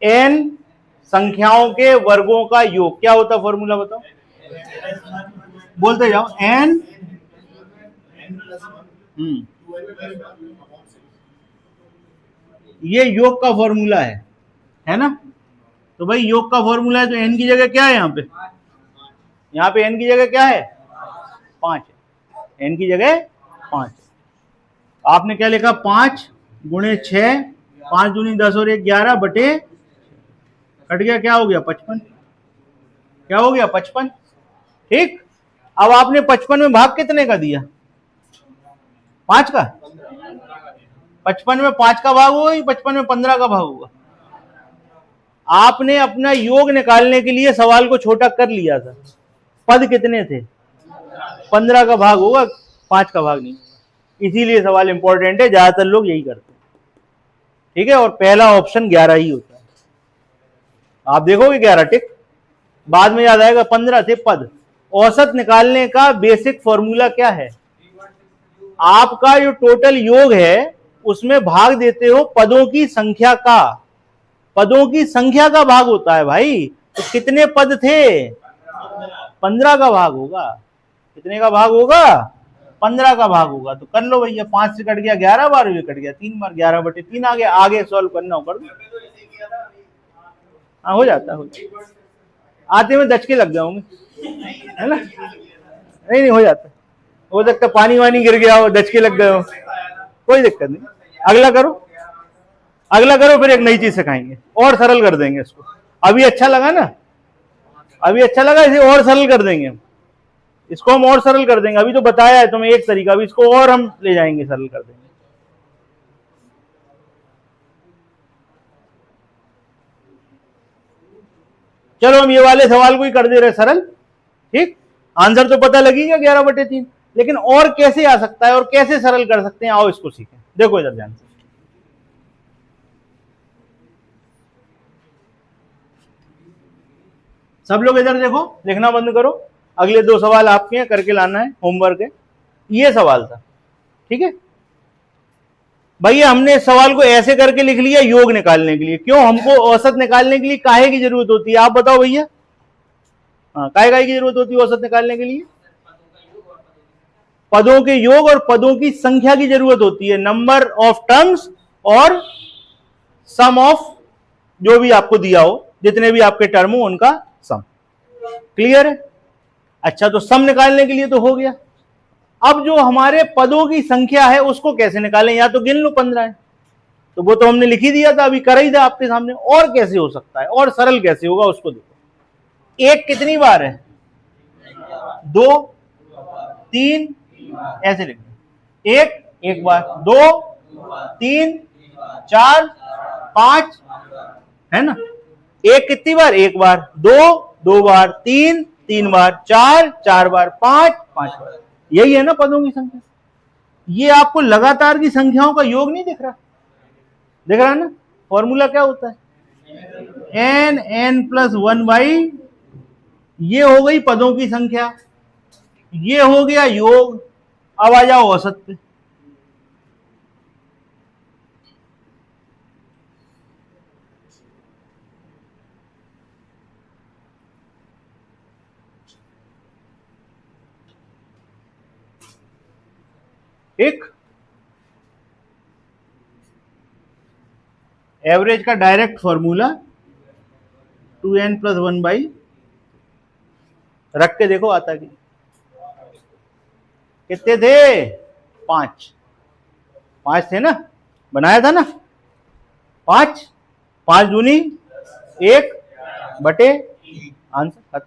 S1: n संख्याओं के वर्गों का योग क्या होता, फॉर्मूला बताओ, बोलते जाओ। n ये योग का फॉर्मूला है ना? तो भाई योग का फॉर्मूला है, तो n की जगह क्या है यहाँ पे? यहाँ पे n की जगह क्या है? 5 है। n की जगह 5। आपने क्या लिखा? 5 गुणे 6, 5 दूनी 10 और 1 11 बटे, कट गया, क्या हो गया? 55। क्या हो गया? 55। ठीक, अब आपने 55 में भाग कितने का दिया? 5 का। 55 में 5 का भाग होगा, 55 में 15 का भाग होगा। आपने अपना योग निकालने के लिए सवाल को छोटा कर लिया था। पद कितने थे? 15 का भाग होगा, 5 का भाग नहीं। इसीलिए सवाल इंपॉर्टेंट है, ज्यादातर लोग यही करते हैं, ठीक है? और पहला ऑप्शन 11 ही होता है। आप देखोगे 11 टिक, बाद में याद आएगा 15 थे पद। औसत निकालने का बेसिक फॉर्मूला क्या है? आपका जो टोटल योग है उसमें भाग देते हो पदों की संख्या का, पदों की संख्या का भाग होता है भाई। तो कितने पद थे? 15 का भाग होगा। कितने का भाग होगा? 15 का भाग होगा। तो कर लो भैया, 5 से कट गया 11 बार, ये कट गया 3 बार, 11/3 आ गया। आगे सॉल्व करना हो कर दो। हाँ हो जाता है, आते में दचके लग जाओगे, है ना? नहीं हो जाता, हो सकता पानी वानी गिर गया हो, दचके लग गए हो, कोई दिक्कत नहीं। अगला करो, अगला करो, फिर एक नई चीज सिखाएंगे और सरल कर देंगे इसको। अभी अच्छा लगा ना? अभी अच्छा लगा? इसे और सरल कर देंगे, इसको हम और सरल कर देंगे। अभी तो बताया है तुम्हें एक तरीका, अभी इसको और हम ले जाएंगे, सरल कर देंगे। चलो हम ये वाले सवाल को ही कर दे रहे सरल, ठीक? आंसर तो पता लगी गया 11/3, लेकिन और कैसे आ सकता है और कैसे सरल कर सकते हैं, आओ इसको सीखें। देखो इधर ध्यान से, सब लोग इधर देखो, लिखना बंद करो। अगले 2 सवाल आपके हैं, करके लाना है, होमवर्क है। ये सवाल था, ठीक है भैया? हमने इस सवाल को ऐसे करके लिख लिया योग निकालने के लिए। क्यों? हमको औसत निकालने के लिए काहे की जरूरत होती है, आप बताओ भैया? हाँ, काहे की जरूरत होती है औसत निकालने के लिए? पदों के योग और पदों की संख्या की जरूरत होती है, नंबर ऑफ टर्म्स और सम ऑफ जो भी आपको दिया हो, जितने भी आपके टर्म हो उनका सम। क्लियर है? अच्छा, तो सम निकालने के लिए तो हो गया। अब जो हमारे पदों की संख्या है उसको कैसे निकालें? या तो गिन लो 15 है, तो वो तो हमने लिख ही दिया था, अभी कर ही था आपके सामने। और कैसे हो सकता है, और सरल कैसे होगा उसको देखो। एक कितनी बार है? 2 3 ऐसे लिखना, 1 एक बार, 2 3 4 5 है ना, 1 कितनी बार, एक बार, 2 दो बार, 3 3 बार, 4 4 बार, 5 5 बार। यही है ना पदों की संख्या। ये आपको लगातार की संख्याओं का योग नहीं दिख रहा, दिख रहा है ना। फॉर्मूला क्या होता है, n+1 ये हो गई पदों की संख्या, ये हो गया योग। अब आ जाओ औसत पे। एक एवरेज का डायरेक्ट फॉर्मूला 2n+1 रख के देखो आता कि कितने थे, 5 थे ना, बनाया था ना, 5 5 दूनी 1 बटे आंसर।